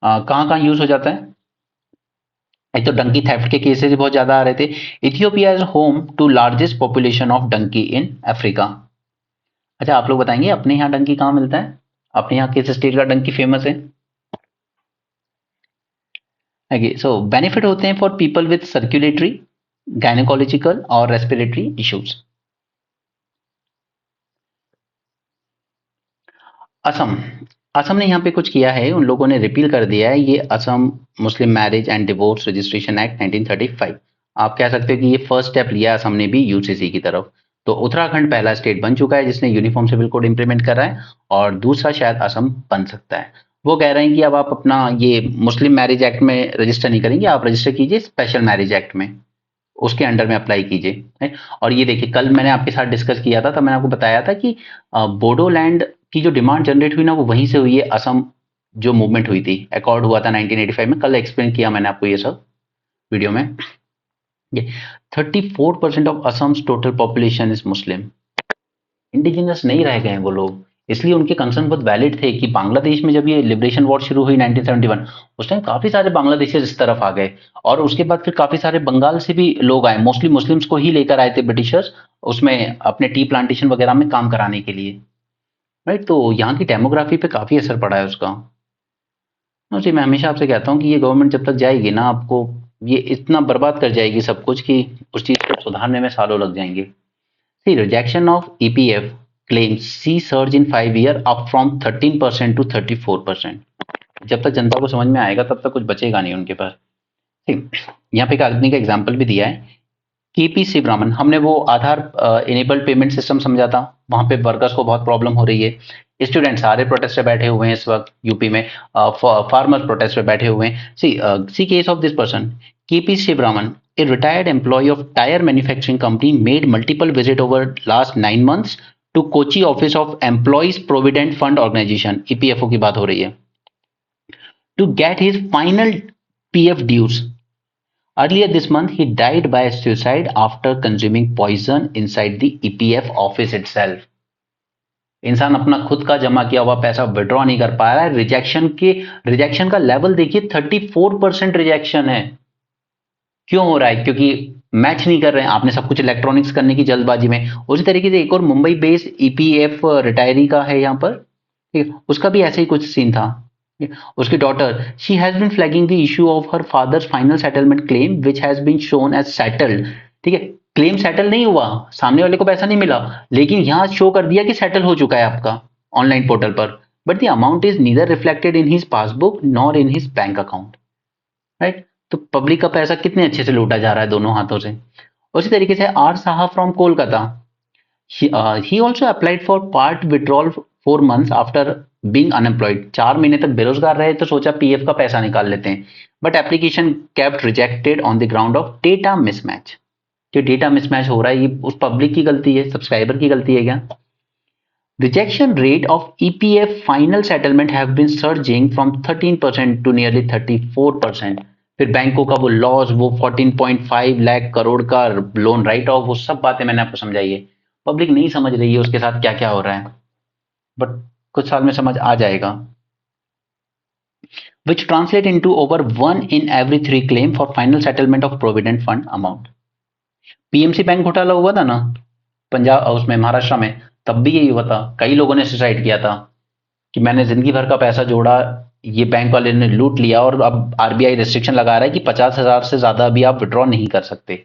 कहाँ कहाँ use हो जाता है? एक तो Dunki theft के cases बहुत ज्यादा आ रहे थे. Ethiopia is home to largest population of donkey in Africa. अच्छा, आप लोग बताएंगे अपने यहाँ डंकी कहाँ मिलता है? अपने यहाँ किस स्टेट का डंकी फेमस है? सो बेनिफिट होते हैं for people with circulatory, gynaecological और रेस्पिरेटरी इश्यूज. असम. असम ने यहाँ पे कुछ किया है, उन लोगों ने रिपील कर दिया है ये असम मुस्लिम marriage and divorce registration act 1935. आप कह सकते हो कि ये फर्स्ट स्टेप लिया असम ने भी यूसीसी की तरफ. तो उत्तराखंड पहला स्टेट बन चुका है जिसने यूनिफॉर्म सिविल कोड इंप्लीमेंट करा है, और दूसरा शायद असम बन सकता है. वो कह रहे हैं कि अब आप अपना ये मुस्लिम मैरिज एक्ट में रजिस्टर नहीं करेंगे, आप रजिस्टर कीजिए स्पेशल मैरिज एक्ट में, उसके अंडर में अप्लाई कीजिए. और ये देखिए, कल मैंने आपके साथ डिस्कस किया था, तब मैंने आपको बताया था कि बोडोलैंड की जो डिमांड जनरेट हुई ना, वो वहीं से हुई है. असम जो मूवमेंट हुई थी, अकॉर्ड हुआ था 1985 में, कल एक्सप्लेन किया मैंने आपको ये सब वीडियो में. ये 34% of Assam total population is Muslim. Indigenous नहीं रह गए हैं वो लोग, इसलिए उनके कंसर्न बहुत वैलिड थे कि बांग्लादेश में जब ये लिबरेशन वॉर शुरू हुई 1971, उस टाइम काफी सारे बांग्लादेशी इस तरफ आ गए, और उसके बाद फिर काफी सारे बंगाल से भी लोग आए, मोस्टली मुस्लिम्स को ही लेकर आए थे ब्रिटिशर्स, उसमें अपने टी प्लांटेशन वगैरह में काम कराने के लिए. राइट, तो यहाँ की डेमोग्राफी पे काफी असर पड़ा है उसका. जी, मैं हमेशा आपसे कहता हूँ कि ये गवर्नमेंट जब तक जाएगी ना, आपको ये इतना बर्बाद कर जाएगी सब कुछ कि उस चीज को सुधारने में सालों लग जाएंगे. See, rejection of EPF claims see surge in 5 year up from 13% to 34%. जब तक जनता को समझ में आएगा तब तक कुछ बचेगा नहीं उनके पास. ठीक, यहाँ पे एक आदमी का एग्जाम्पल भी दिया है, केपी शिवरामन. हमने वो आधार इनेबल्ड पेमेंट सिस्टम समझा था, वहां पे वर्कर्स को बहुत प्रॉब्लम हो रही है. स्टूडेंट सारे प्रोटेस्ट पे बैठे हुए हैं इस वक्त यूपी में, फार्मर प्रोटेस्ट पे बैठे हुए हैं. See case of this person, K P Sivaraman, a retired employee of tire manufacturing company, made multiple visit over last 9 months to Kochi office of Employees Provident Fund Organization, EPFO की बात हो रही है, to get his final PF dues. Earlier this month, he died by suicide after consuming poison inside the EPF office itself. इंसान अपना खुद का जमा किया हुआ पैसा विड्रॉ नहीं कर पा रहा है. रिजेक्शन का लेवल देखिए, 34% रिजेक्शन है. क्यों हो रहा है? क्योंकि मैच नहीं कर रहे हैं, आपने सब कुछ इलेक्ट्रॉनिक्स करने की जल्दबाजी में. उसी तरीके से एक और मुंबई बेस्ड ईपीएफ रिटायरी का है यहाँ पर, ठीक, उसका भी ऐसे ही कुछ सीन था. उसकी daughter, she has been flagging the issue of her father's final settlement claim which has been shown as settled. ठीक है, क्लेम सेटल नहीं हुआ, सामने वाले को पैसा नहीं मिला, लेकिन यहां शो कर दिया कि सेटल हो चुका है आपका ऑनलाइन पोर्टल पर, but the amount is neither reflected in his passbook nor in his bank account. Right, तो पब्लिक का पैसा कितने अच्छे से लूटा जा रहा है दोनों हाथों से. उसी तरीके से R Saha from Kolkata, he also applied for part withdrawal 4 months after being unemployed. 4 महीने तक बेरोजगार रहे तो सोचा पीएफ का पैसा निकाल लेते हैं, but application kept rejected on the ground of data mismatch. जो डेटा मिसमैच हो रहा है, ये उस पब्लिक की गलती है, सब्सक्राइबर की गलती है क्या? Rejection rate of EPF final settlement have been surging from 13% to nearly 34%. फिर बैंकों का वो लॉस, वो 14.5 लाख करोड़ का लोन राइट ऑफ, वो सब बातें मैंने आपको समझाई है. पब्लिक नहीं समझ रही है उसके साथ क्या क्या हो रहा है, बट कुछ साल में समझ आ जाएगा. Which translate into over 1 in every 3 claim for final settlement of provident fund amount. PMC bank घोटाला हुआ था ना पंजाब, उसमें महाराष्ट्र में, तब भी यही हुआ था. कई लोगों ने सुसाइड किया था कि मैंने जिंदगी भर का पैसा जोड़ा, ये बैंक वाले ने लूट लिया, और अब आरबीआई रिस्ट्रिक्शन लगा रहा है कि 50,000 से ज्यादा अभी आप विड्रॉ नहीं कर सकते.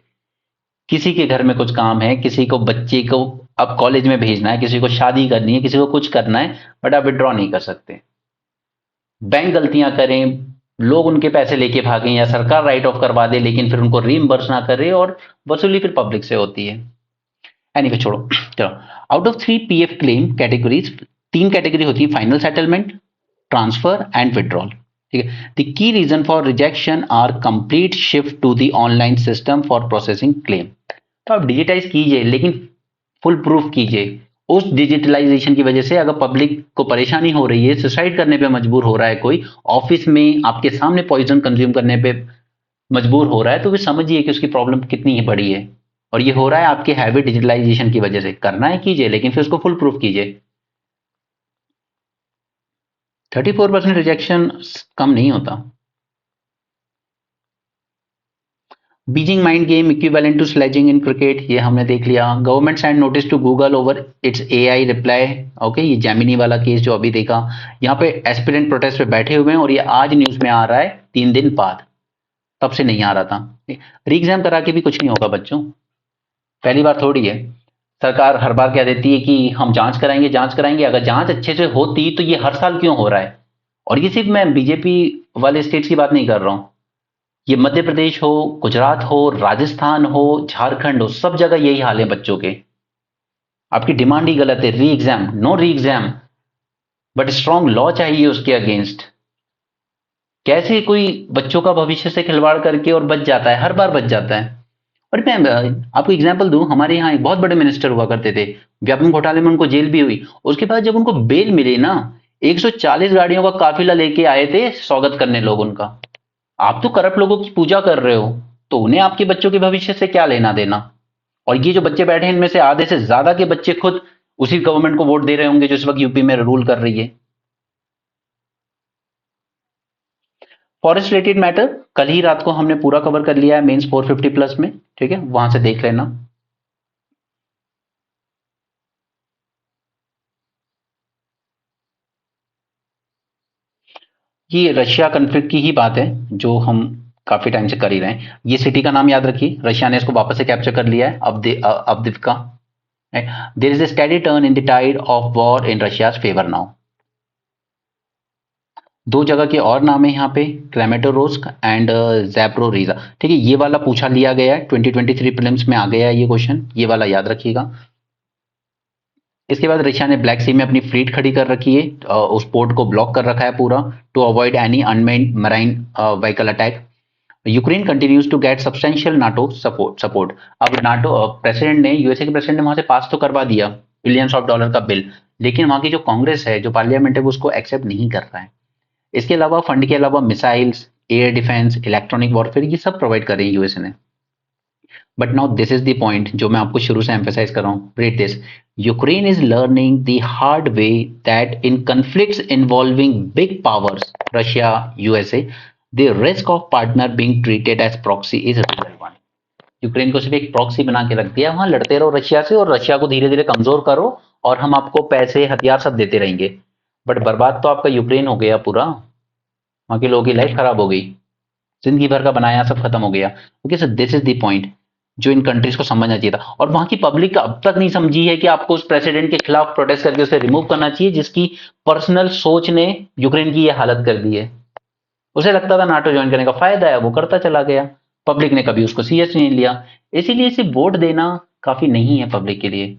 किसी के घर में कुछ काम है, किसी को बच्चे को अब कॉलेज में भेजना है, किसी को शादी करनी है, किसी को कुछ करना है, बट आप विड्रॉ नहीं कर सकते. बैंक गलतियां करें, लोग उनके पैसे लेके भागें, या सरकार राइट ऑफ करवा दे लेकिन फिर उनको रीइंबर्स ना करे, और वसूली फिर पब्लिक से होती है. एनीवे छोड़ो, चलो. Out of 3 PF claim categories, 3 category होती है, final settlement, transfer and withdrawal. ठीक है, the key reason for rejection are complete shift to the online system for processing claim. तो आप डिजिटाइज कीजिए, लेकिन फुल प्रूफ कीजिए. उस डिजिटलाइजेशन की वजह से अगर पब्लिक को परेशानी हो रही है, सुसाइड करने पे मजबूर हो रहा है कोई, ऑफिस में आपके सामने पॉइजन कंज्यूम करने पे मजबूर हो रहा है, तो वे समझिए कि उसकी प्रॉब्लम कितनी ही बड़ी है। और ये हो रहा है आपके हैवी डिजिटलाइजेशन की वजह से। करना है कीजिए, लेकिन फिर उसको फुल प्रूफ कीजिए। 34% रिजेक्शन कम नहीं होता। Beijing mind game equivalent to sledging in cricket, ये हमने देख लिया। Government send notice to Google over its AI reply. Okay, ये जेमिनी वाला केस जो अभी देखा। यहाँ पे एस्पिरेंट प्रोटेस्ट पे बैठे हुए हैं और ये आज न्यूज में आ रहा है 3 दिन बाद, तब से नहीं आ रहा था। री एग्जाम करा के भी कुछ नहीं होगा बच्चों, पहली बार थोड़ी है। सरकार हर बार कह देती है कि हम जांच कराएंगे जांच कराएंगे। अगर जांच अच्छे से होती तो ये हर साल क्यों हो रहा है? और ये सिर्फ मैं बीजेपी वाले स्टेट्स की बात नहीं कर रहा हूं, ये मध्य प्रदेश हो, गुजरात हो, राजस्थान हो, झारखंड हो, सब जगह यही हाल है बच्चों के। आपकी डिमांड ही गलत है। Re exam, no re exam, but strong law चाहिए उसके अगेंस्ट। कैसे कोई बच्चों का भविष्य से खिलवाड़ करके और बच जाता है, हर बार बच जाता है। और मैं आपको एग्जांपल दूं, हमारे यहाँ एक बहुत बड़े मिनिस्टर हुआ करते थे, व्यापम घोटाले में उनको जेल भी हुई। उसके बाद जब उनको बेल मिली ना, 140 गाड़ियों का काफिला लेके आए थे स्वागत करने लोग उनका। आप तो करप्ट लोगों की पूजा कर रहे हो, तो उन्हें आपके बच्चों के भविष्य से क्या लेना देना? और ये जो बच्चे बैठे हैं, इनमें से आधे से ज्यादा के बच्चे खुद उसी गवर्नमेंट को वोट दे रहे होंगे जो इस वक्त यूपी में रूल कर रही है। फॉरेस्ट रिलेटेड मैटर कल ही रात को हमने पूरा कवर कर लिया है मेंस 450 प्लस में, ठीक है, वहां से देख लेना। ये रशिया कन्फ्लिक्ट की ही बात है जो हम काफी टाइम से कर ही रहे हैं। ये सिटी का नाम याद रखिए, रशिया ने इसको वापस से कैप्चर कर लिया है, Avdiivka. There is a steady turn in the tide of war in Russia's favour now. दो जगह के और नाम है यहाँ पे, क्रेमेटोरोस्क एंड जैप्रोरिजा। ठीक है, ये वाला पूछा लिया गया है, 2023 प्रीलिम्स में आ गया है ये क्वेश्चन, ये वाला याद रखिएगा। इसके बाद रशिया ने ब्लैक सी में अपनी फ्लीट खड़ी कर रखी है, उस पोर्ट को ब्लॉक कर रखा है पूरा, to avoid any unmanned marine vehicle attack. Ukraine continues to get substantial NATO support. अब नाटो प्रेसिडेंट ने, यूएसए के प्रेसिडेंट ने वहां से पास तो करवा दिया बिलियंस ऑफ डॉलर का बिल, लेकिन वहां की जो कांग्रेस है, जो पार्लियामेंट है, वो उसको एक्सेप्ट नहीं कर रहा है। इसके अलावा फंड के अलावा missiles, air defence, electronic warfare, ये सब प्रोवाइड कर रही है यूएसए ने। But now this is the point जो मैं आपको शुरू से एम्फेसाइज कर रहा हूँ, read this. Ukraine is learning the hard way that in conflicts involving big powers, Russia, USA, the risk of partner being treated as proxy is real one. Ukraine को सिर्फ एक प्रॉक्सी बना के रख दिया, वहां लड़ते रहो रशिया से और रशिया को धीरे धीरे कमजोर करो, और हम आपको पैसे हथियार सब देते रहेंगे। बट बर्बाद तो आपका यूक्रेन हो गया पूरा, वहां के लोगों की लाइफ खराब हो गई, जिंदगी भर का बनाया सब खत्म हो गया। Okay sir, this is the point जो इन कंट्रीज को समझना चाहिए था, और वहां की पब्लिक अब तक नहीं समझी है कि आपको उस प्रेसिडेंट के खिलाफ प्रोटेस्ट करके उसे रिमूव करना चाहिए जिसकी पर्सनल सोच ने यूक्रेन की यह हालत कर दी है। उसे लगता था नाटो ज्वाइन करने का फायदा है, वो करता चला गया, पब्लिक ने कभी उसको सीरियस नहीं लिया। इसीलिए इसे वोट देना काफी नहीं है पब्लिक के लिए,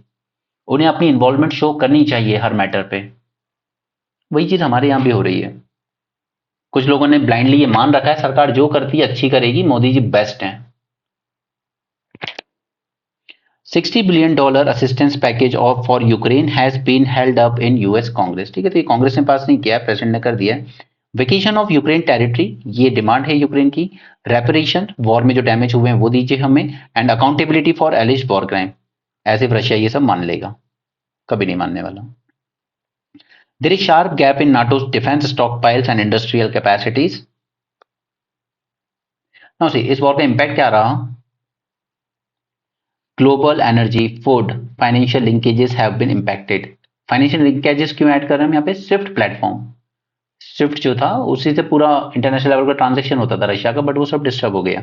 उन्हें अपनी इन्वॉल्वमेंट शो करनी चाहिए हर मैटर पे। वही चीज हमारे यहाँ भी हो रही है। कुछ लोगों ने ब्लाइंडली ये मान रखा है सरकार जो करती है अच्छी करेगी, मोदी जी बेस्ट हैं। $60 billion assistance package of for Ukraine has been held up in US Congress. ठीक है, तो ये कांग्रेस ने पास नहीं किया, प्रेसिडेंट ने कर दिया है। वेकेशन ऑफ यूक्रेन टेरिटरी, ये डिमांड है यूक्रेन की। रेपरेशन, वॉर में जो डैमेज हुए हैं वो दीजिए हमें, and accountability for alleged war crime. As if Russia ये सब मान लेगा, कभी नहीं मानने वाला। There is sharp gap in NATO defence stockpiles and industrial capacities. Now see, इस वॉर का इंपैक्ट क्या रहा? Global energy, food, financial linkages have been impacted. Financial linkages क्यों ऐड कर रहे हैं हम यहाँ पे? स्विफ्ट प्लेटफॉर्म, स्विफ्ट जो था उसी से पूरा इंटरनेशनल लेवल का ट्रांजेक्शन होता था रशिया का, बट वो सब डिस्टर्ब हो गया।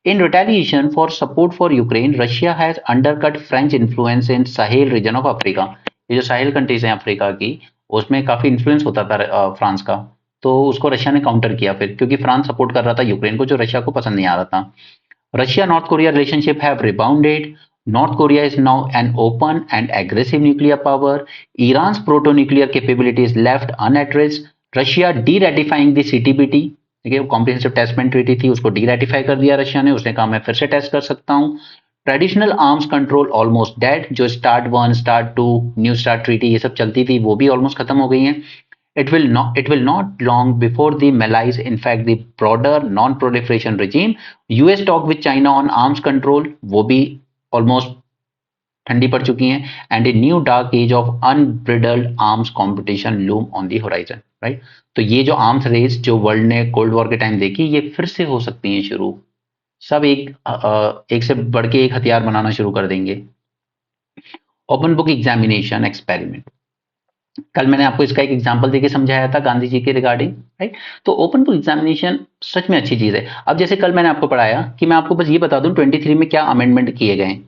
In retaliation for support for Ukraine, Russia has undercut French influence in Sahel region of Africa. ये जो साहेल कंट्रीज हैं अफ्रीका की, उसमें काफी इन्फ्लुएंस होता था फ्रांस का, तो उसको रशिया ने काउंटर किया फिर, क्योंकि फ्रांस सपोर्ट कर रहा था यूक्रेन को, जो रशिया को पसंद नहीं आ रहा था। Russia North Korea relationship have rebounded. North Korea is now an open and aggressive nuclear power. Iran's proto-nuclear capability is left unaddressed. Russia de-ratifying the CTBT, ठीक है, कॉम्प्रिहेंसिव टेस्टमेंट ट्रीटी थी, उसको डी-रेटिफाई कर दिया रशिया ने, उसने कहा मैं फिर से टेस्ट कर सकता हूँ। Traditional arms control almost dead, जो START 1, START 2, New START treaty ये सब चलती थी, वो भी ऑलमोस्ट खत्म हो गई हैं। It will not long before the Malays infect the broader non-proliferation regime. US talk with China on arms control, वो भी almost ठंडी पड़ चुकी हैं, and a new dark age of unbridled arms competition loom on the horizon, right. तो ये जो arms race जो वर्ल्ड ने कोल्ड वॉर के टाइम देखी, ये फिर से हो सकती हैं शुरू। सब एक से बढ़ के एक हथियार बनाना शुरू कर देंगे। ओपन बुक एग्जामिनेशन एक्सपेरिमेंट, कल मैंने आपको इसका एक एग्जांपल देके समझाया था गांधी जी के रिगार्डिंग, राइट। तो ओपन बुक एग्जामिनेशन सच में अच्छी चीज है। अब जैसे कल मैंने आपको पढ़ाया कि मैं आपको बस ये बता दूं 23 में क्या अमेंडमेंट किए गए।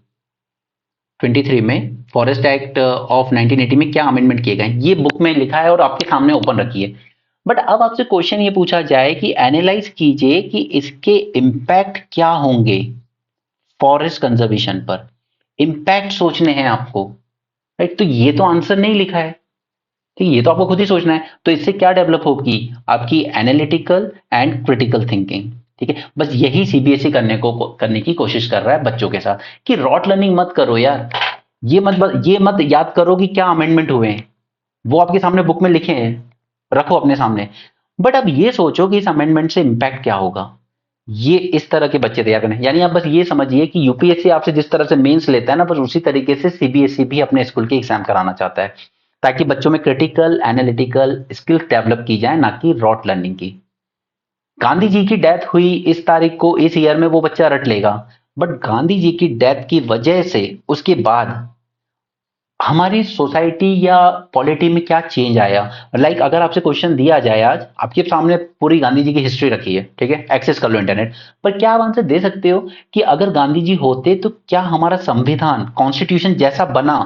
23 में फॉरेस्ट एक्ट ऑफ 1980 में क्या अमेंडमेंट किए गए, ये बुक में लिखा है और आपके सामने ओपन रखी है। बट अब आपसे क्वेश्चन ये पूछा जाए कि एनालाइज कीजिए कि इसके इम्पैक्ट क्या होंगे फॉरेस्ट कंजर्वेशन पर, इम्पैक्ट सोचने हैं आपको, राइट। तो ये तो आंसर नहीं लिखा है, ठीक, ये तो आपको खुद ही सोचना है। तो इससे क्या डेवलप होगी आपकी एनालिटिकल एंड क्रिटिकल थिंकिंग, ठीक है। बस यही सीबीएसई करने की कोशिश कर रहा है बच्चों के साथ कि रॉट लर्निंग मत करो यार, ये मत याद करो कि क्या अमेंडमेंट हुए हैं, वो आपके सामने बुक में लिखे हैं, रखो अपने सामने। बट अब ये सोचो कि इस अमेंडमेंट से इंपैक्ट क्या होगा। ये इस तरह के बच्चे तैयार करने, यानी आप बस ये समझिए कि यूपीएससी आपसे जिस तरह से मेंस लेता है ना, बस उसी तरीके से सीबीएसई भी अपने स्कूल के एग्जाम कराना चाहता है, ताकि बच्चों में क्रिटिकल एनालिटिकल स्किल्स डेवलप की जाए, ना कि रॉट लर्निंग की। गांधी जी की डेथ हुई इस तारीख को, इस ईयर में, वो बच्चा रट लेगा। बट गांधी जी की डेथ की वजह से उसके बाद हमारी सोसाइटी या पॉलिटी में क्या चेंज आया। लाइक अगर आपसे क्वेश्चन दिया जाए, आज आपके सामने पूरी गांधी जी की हिस्ट्री रखी है, ठीक है, एक्सेस कर लो इंटरनेट पर, क्या आप आंसर दे सकते हो कि अगर गांधी जी होते तो क्या हमारा संविधान कॉन्स्टिट्यूशन जैसा बना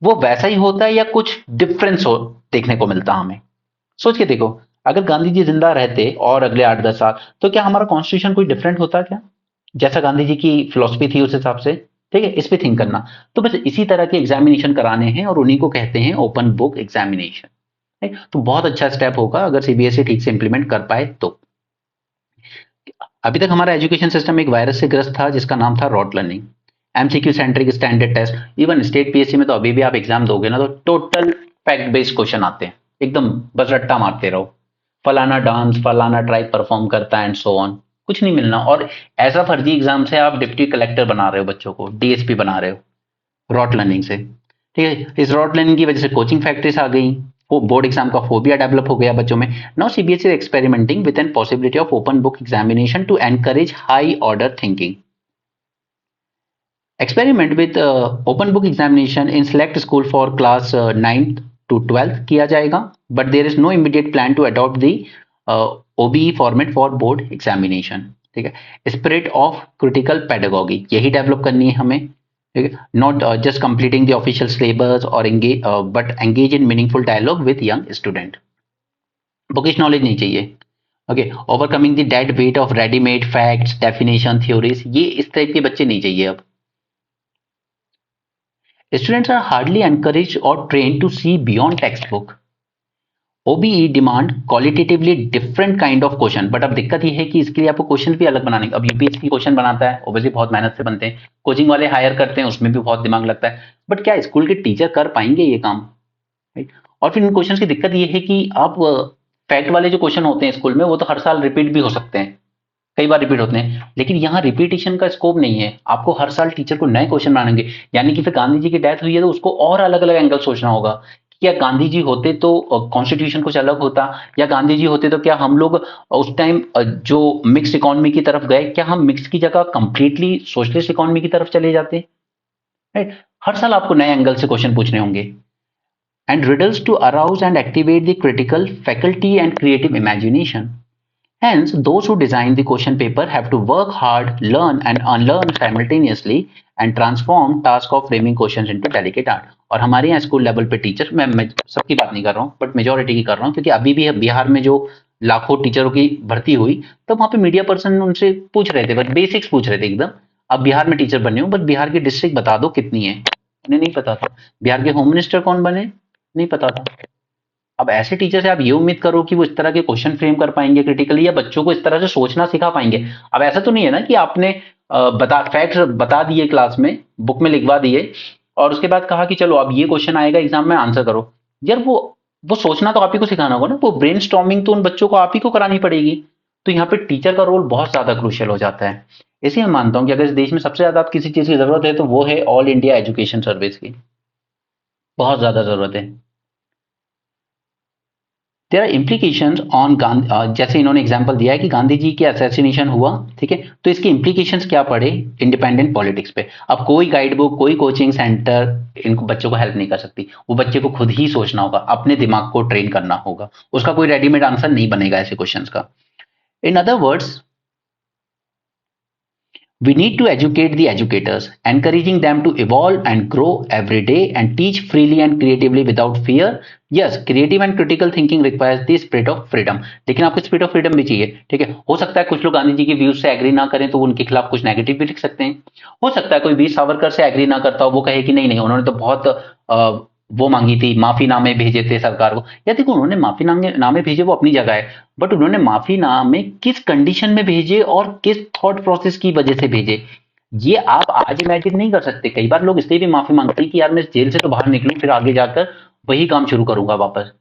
वो वैसा ही होता या कुछ डिफरेंस हो देखने को मिलता हमें। सोच के देखो, अगर गांधी जी जिंदा रहते और अगले 8-10 साल, तो क्या हमारा कॉन्स्टिट्यूशन कोई डिफरेंट होता क्या, जैसा गांधी जी की फिलोसफी थी उस हिसाब से, ठीक है। इस पे थिंक करना। तो बस इसी तरह के एग्जामिनेशन कराने हैं और उन्हीं को कहते हैं ओपन बुक एग्जामिनेशन, राइट। तो बहुत अच्छा स्टेप होगा अगर सीबीएसई ठीक से इंप्लीमेंट कर पाए तो। अभी तक हमारा एजुकेशन सिस्टम एक वायरस से ग्रस्त था जिसका नाम था rote learning, MCQ centric standard test. Even state PSC में तो अभी भी आप एग्जाम दोगे ना, तो टोटल फैक्ट बेस्ड क्वेश्चन आते हैं, एकदम बस रट्टा मारते रहो, फलाना डांस फलाना ट्राइब परफॉर्म करता है एंड सो ऑन, कुछ नहीं मिलना। और ऐसा फर्जी एग्जाम से आप डिप्टी कलेक्टर बना रहे हो, बच्चों को डीएसपी बना रहे हो रॉट लर्निंग से, ठीक है। इस रॉट लर्निंग की वजह से कोचिंग फैक्ट्रीज आ गई, वो बोर्ड एग्जाम का फोबिया डेवलप हो गया बच्चों में। Now CBSE experimenting with an possibility of open book examination to encourage high order thinking. Experiment with open book examination in select school for class 9th to 12th किया जाएगा, but there is no immediate plan to adopt the OBE format for board examination, ठीक है। Spirit of critical pedagogy यही develop करनी है हमें, ठीक है। Not just completing the official syllabus और but engage in meaningful dialogue with young student. Bookish knowledge नहीं चाहिए, okay. Overcoming the dead weight of readymade facts definition theories, ये इस टाइप के बच्चे नहीं चाहिए अब। Students are hardly encouraged or trained to see beyond textbook. OBE demand qualitatively different kind of question, but अब दिक्कत ये है कि इसके लिए आपको क्वेश्चन भी अलग बनाने। अब यूपीएससी क्वेश्चन बनाता है, ऑब्वियसली बहुत मेहनत से बनते हैं, कोचिंग वाले हायर करते हैं, उसमें भी बहुत दिमाग लगता है, बट क्या स्कूल के टीचर कर पाएंगे ये काम, राइट। और फिर इन क्वेश्चन की दिक्कत ये है कि आप फैक्ट वाले जो क्वेश्चन होते हैं स्कूल में, वो तो हर साल रिपीट भी हो सकते हैं, कई बार रिपीट होते हैं, लेकिन यहाँ रिपीटिशन का स्कोप नहीं है, आपको हर साल टीचर को नए क्वेश्चन बनाएंगे। यानी कि फिर गांधी जी की डेथ हुई है तो उसको और अलग अलग एंगल सोचना होगा कि क्या गांधी जी होते तो कॉन्स्टिट्यूशन कुछ अलग होता, या गांधी जी होते तो क्या हम लोग उस टाइम जो मिक्स इकोनॉमी की तरफ गए, क्या हम मिक्स की जगह कंप्लीटली सोशलिस्ट इकोनॉमी की तरफ चले जाते, राइट। हर साल आपको नए एंगल से क्वेश्चन पूछने होंगे। And riddles to arouse and activate the critical faculty and creative imagination. Hence, those who design the question paper have to work hard, learn and unlearn simultaneously and transform task of framing questions into delicate art. और हमारे यहाँ school level पे teacher, मैं सबकी बात नहीं कर रहा हूँ बट मेजोरिटी की कर रहा हूँ, क्योंकि अभी भी बिहार में जो लाखों टीचरों की भर्ती हुई, तो वहाँ पे मीडिया पर्सन उनसे पूछ रहे थे, बट बेसिक्स पूछ रहे थे एकदम। अब बिहार में टीचर बने हो, बट बिहार की डिस्ट्रिक्ट बता दो कितनी है, उन्हें नहीं पता था। बिहार के होम मिनिस्टर कौन बने, नहीं पता था। अब ऐसे टीचर से आप ये उम्मीद करो कि वो इस तरह के क्वेश्चन फ्रेम कर पाएंगे क्रिटिकली, या बच्चों को इस तरह से सोचना सिखा पाएंगे। अब ऐसा तो नहीं है ना कि आपने फैक्ट्स बता दिए क्लास में, बुक में लिखवा दिए और उसके बाद कहा कि चलो अब ये क्वेश्चन आएगा एग्जाम में, आंसर करो। यार वो वो सोचना तो आप ही को सिखाना होगा ना, वो ब्रेन स्टॉर्मिंग तो उन बच्चों को आप ही को करानी पड़ेगी। तो यहाँ पे टीचर का रोल बहुत ज्यादा क्रूशियल हो जाता है। इसलिए मैं मानता हूँ कि अगर इस देश में सबसे ज्यादा आप किसी चीज की जरूरत है तो वो है ऑल इंडिया एजुकेशन सर्विस की, बहुत ज्यादा जरूरत है। There are implications on Gandhi, जैसे इन्होंने एग्जांपल दिया है कि गांधी जी के असैसिनेशन हुआ, ठीक है, तो इसके इम्प्लीकेशंस क्या पड़े इंडिपेंडेंट पॉलिटिक्स पे। अब कोई गाइड बुक, कोई कोचिंग सेंटर इनको बच्चों को हेल्प नहीं कर सकती, वो बच्चे को खुद ही सोचना होगा, अपने दिमाग को ट्रेन करना होगा, उसका कोई रेडीमेड आंसर नहीं बनेगा ऐसे क्वेश्चंस का। In other words, we need to educate the educators, encouraging them to evolve and grow every day and teach freely and creatively without fear. Yes, creative and critical thinking requires the spirit of freedom. लेकिन आपको spirit of freedom भी चाहिए, ठीक है। हो सकता है कुछ लोग गांधी जी के व्यूज से एग्री ना करें तो उनके खिलाफ कुछ नेगेटिव भी लिख सकते हैं। हो सकता है कोई वीर सावरकर से एग्री ना करता हो, वो कहे कि नहीं नहीं उन्होंने तो बहुत वो मांगी थी, माफीनामे भेजे थे सरकार को। या देखो उन्होंने माफीनामे भेजे वो अपनी जगह है, बट उन्होंने माफीनामे किस कंडीशन में भेजे और किस थॉट प्रोसेस की वजह से भेजे, ये आप आज इमेजिन नहीं कर सकते। कई बार लोग इसलिए भी माफी मांगते हैं कि यार मैं जेल से तो बाहर निकलूं फिर आगे जाकर वही काम शुरू करूंगा वापस,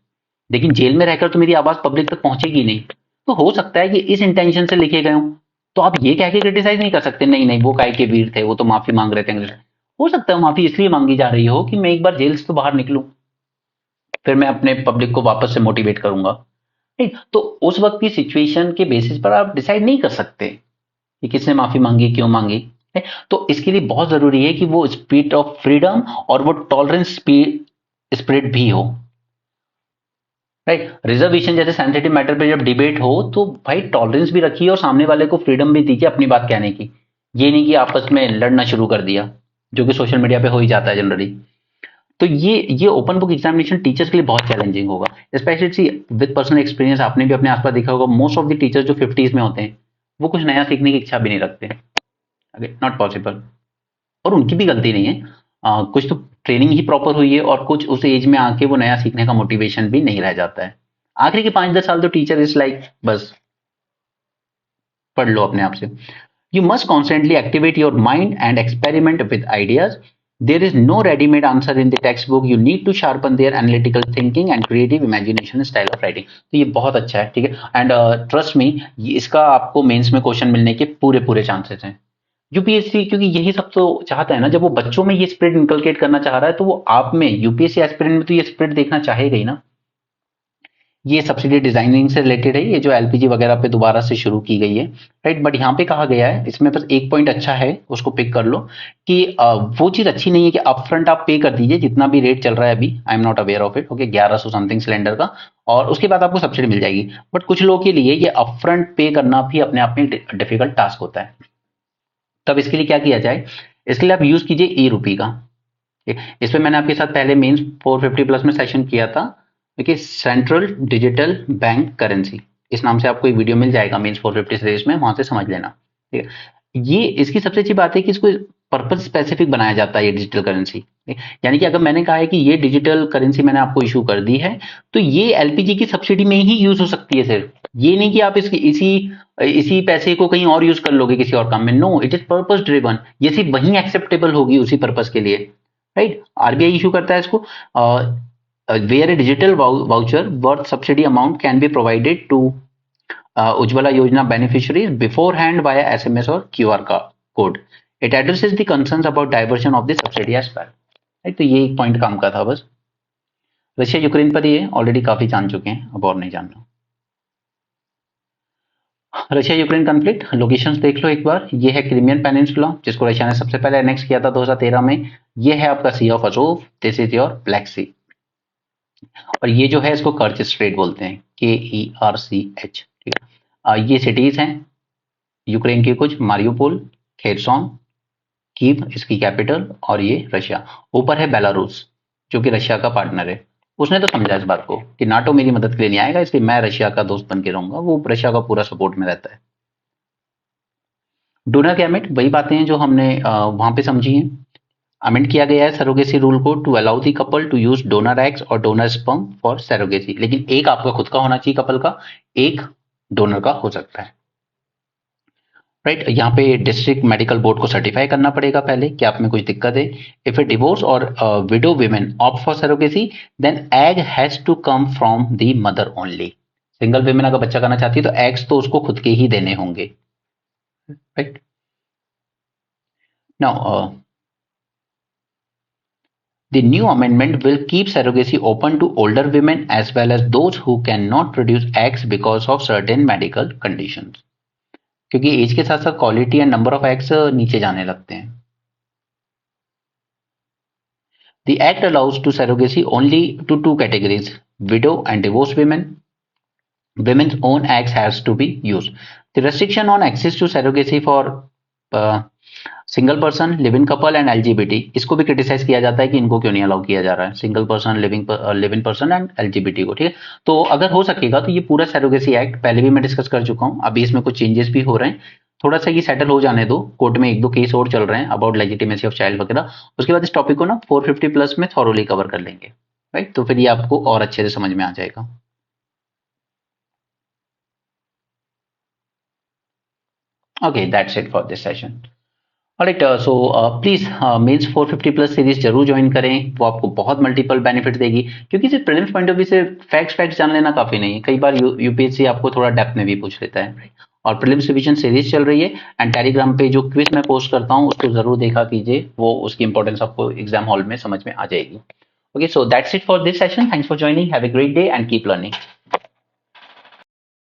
लेकिन जेल में रहकर तो मेरी आवाज पब्लिक तक पहुंचेगी नहीं। तो हो सकता है कि इस इंटेंशन से लिखे गए हों, तो आप ये कह के क्रिटिसाइज नहीं कर सकते नहीं नहीं वो काय के वीर थे, वो तो माफी मांग रहे थे। हो सकता है माफी इसलिए मांगी जा रही हो कि मैं एक बार जेल से तो बाहर निकलूं, फिर मैं अपने पब्लिक को वापस से मोटिवेट करूंगा। ठीक, तो उस वक्त की सिचुएशन के बेसिस पर आप डिसाइड नहीं कर सकते कि किसने माफी मांगी, क्यों मांगी। तो इसके लिए बहुत जरूरी है कि वो स्पिरिट ऑफ फ्रीडम और वो टॉलरेंस स्पिरिट भी हो, राइट। रिजर्वेशन जैसे सेंसिटिव मैटर पे जब डिबेट हो तो भाई टॉलरेंस भी रखिए और सामने वाले को फ्रीडम भी दीजिए अपनी बात कहने की। ये नहीं कि आपस में लड़ना शुरू कर दिया, जो कि सोशल मीडिया पे हो ही जाता है जनरली। तो ये ओपन बुक एग्जामिनेशन टीचर्स के लिए बहुत चैलेंजिंग होगा, स्पेशली विद पर्सनल एक्सपीरियंस। आपने भी अपने आसपास देखा होगा मोस्ट ऑफ द टीचर्स जो 50s में होते हैं वो कुछ नया सीखने की इच्छा भी नहीं रखते। नॉट पॉसिबल, और उनकी भी गलती नहीं है। कुछ तो ट्रेनिंग ही प्रॉपर हुई है और कुछ उस एज में आके वो नया सीखने का मोटिवेशन भी नहीं रह जाता है। आखिरी के 5-10 साल तो टीचर इज लाइक बस पढ़ लो अपने आप से। You must constantly activate your mind and experiment with ideas. There is no ready-made answer in the textbook. You need to sharpen their analytical thinking and creative imagination style of writing. तो ये बहुत अच्छा है, ठीक है। And trust me, इसका आपको mains में क्वेश्चन मिलने के पूरे पूरे चांसेस हैं। यूपीएससी क्योंकि यही सब तो चाहता है ना, जब वो बच्चों में ये स्पिरिट इनकलकेट करना चाह रहा है तो वो आप में यूपीएससी एस्पिरेंट में तो ये स्पिरिट देखना चाहेगा ही ना। ये सब्सिडी डिजाइनिंग से रिलेटेड है, ये जो एलपीजी वगैरह पे दोबारा से शुरू की गई है, राइट। बट यहाँ पे कहा गया है, इसमें बस एक पॉइंट अच्छा है उसको पिक कर लो कि वो चीज अच्छी नहीं है कि अपफ्रंट आप पे कर दीजिए जितना भी रेट चल रहा है अभी, I am not aware of it, okay, 1100 something cylinder का, और उसके बाद आपको सब्सिडी मिल जाएगी। बट कुछ लोगों के लिए ये अपफ्रंट पे करना भी अपने आप में डिफिकल्ट टास्क होता है। तब इसके लिए क्या किया जाए, इसके लिए आप यूज कीजिए ई रूपी का। इस पे मैंने आपके साथ पहले मेंस 450 प्लस में सेशन किया था, देखिए सेंट्रल डिजिटल बैंक करेंसी, इस नाम से आपको एक वीडियो मिल जाएगा मेंस 450 सीरीज में, वहां से समझ लेना, ठीक है। ये इसकी सबसे अच्छी बात है कि इसको पर्पज स्पेसिफिक बनाया जाता है ये डिजिटल करेंसी। यानी कि अगर मैंने कहा है कि ये डिजिटल करेंसी मैंने आपको इशू कर दी है तो ये एलपीजी की सब्सिडी में ही यूज हो सकती है सिर्फ, ये नहीं कि आप इसकी इसी इसी पैसे को कहीं और यूज कर लोगे किसी और काम में। No, it is purpose driven, ये सिर्फ वही एक्सेप्टेबल होगी उसी पर्पस के लिए, राइट। आरबीआई इशू करता है इसको, where a digital voucher worth subsidy amount can be provided to Ujjwala Yojana beneficiaries beforehand via SMS or QR code. It addresses the concerns about diversion of the subsidy as well. तो ये एक point काम का था बस। Russia Ukraine पर ये already काफी जान चुके हैं, अब और नहीं जानना। रशिया यूक्रेन कॉन्फ्लिक्ट लोकेशंस देख लो एक बार। ये है क्रीमियन पेनिनसुला जिसको रशिया ने सबसे पहले एनेक्स किया था 2013 में। ये है आपका Sea of Azov, this is your Black Sea, और ये जो है इसको कर्च स्ट्रेट बोलते हैं, KERCH, ठीक है। ये सिटीज हैं यूक्रेन की कुछ, मारियोपोल, खेरसोन, कीव इसकी कैपिटल, और ये रशिया। ऊपर है बेलारूस जो कि रशिया का पार्टनर है। उसने तो समझा इस बात को कि नाटो मेरी मदद के लिए नहीं आएगा, इसलिए मैं रशिया का दोस्त बन के रहूंगा, वो रशिया का पूरा सपोर्ट में रहता है। डोनर गैमेट वही बातें हैं जो हमने वहां पे समझी हैं। अमेंड किया गया है सरोगेसी रूल को to allow the couple to use donor eggs और डोनर स्पर्म फॉर सरोगेसी, लेकिन एक आपका खुद का होना चाहिए कपल का, एक डोनर का हो सकता है। राइट यहाँ पे डिस्ट्रिक्ट मेडिकल बोर्ड को सर्टिफाई करना पड़ेगा पहले कि आप में कुछ दिक्कत है. इफ ए डिवोर्स और window women opt for surrogacy, then egg has to come from the mother only. Single women अगर बच्चा करना चाहती है तो एग्स तो उसको खुद के ही देने होंगे. Right now the new amendment will keep surrogacy open to older women as well as those who cannot produce eggs because of certain medical conditions. क्योंकि एज के साथ साथ quality and number of eggs नीचे जाने लगते हैं. The act allows to surrogacy only to two categories: widow and divorced women. Women's own eggs has to be used. The restriction on access to surrogacy for single person, live in couple and LGBT, इसको भी criticise किया जाता है कि इनको क्यों नहीं allow किया जा रहा है, single person, live in person and LGBT को. ठीक है, तो अगर हो सकेगा तो ये पूरा सरोगेसी एक्ट पहले भी मैं डिस्कस कर चुका हूँ, अभी इसमें कुछ चेंजेस भी हो रहे हैं. थोड़ा सा ये सेटल हो जाने दो, कोर्ट में एक दो केस और चल रहे हैं अबाउट लेजिटिमेसी ऑफ चाइल्ड वगैरह, उसके बाद इस टॉपिक को ना 450 प्लस में थॉरोली कवर कर लेंगे. राइट, तो फिर ये आपको और अच्छे से समझ में आ जाएगा. Okay, that's it for this session. Alright, so please mains 450 plus series जरूर ज्वाइन करें, वो आपको बहुत मल्टीपल बेनिफिट देगी. क्योंकि सिर्फ प्रीलिम्स पॉइंट ऑफ व्यू से फैक्ट्स जान लेना काफी नहीं है, कई बार यूपीएससी आपको थोड़ा डेप्थ में भी पूछ लेता है. और प्रीलिम्स रिवीजन सीरीज चल रही है एंड टेलीग्राम पे जो क्विज मैं पोस्ट करता हूँ उसको जरूर देखा कीजिए, वो उसकी इंपॉर्टेंस आपको एग्जाम हॉल में समझ में आ जाएगी. Okay, so that's it for this session. Thanks for joining. Have a great day and keep learning.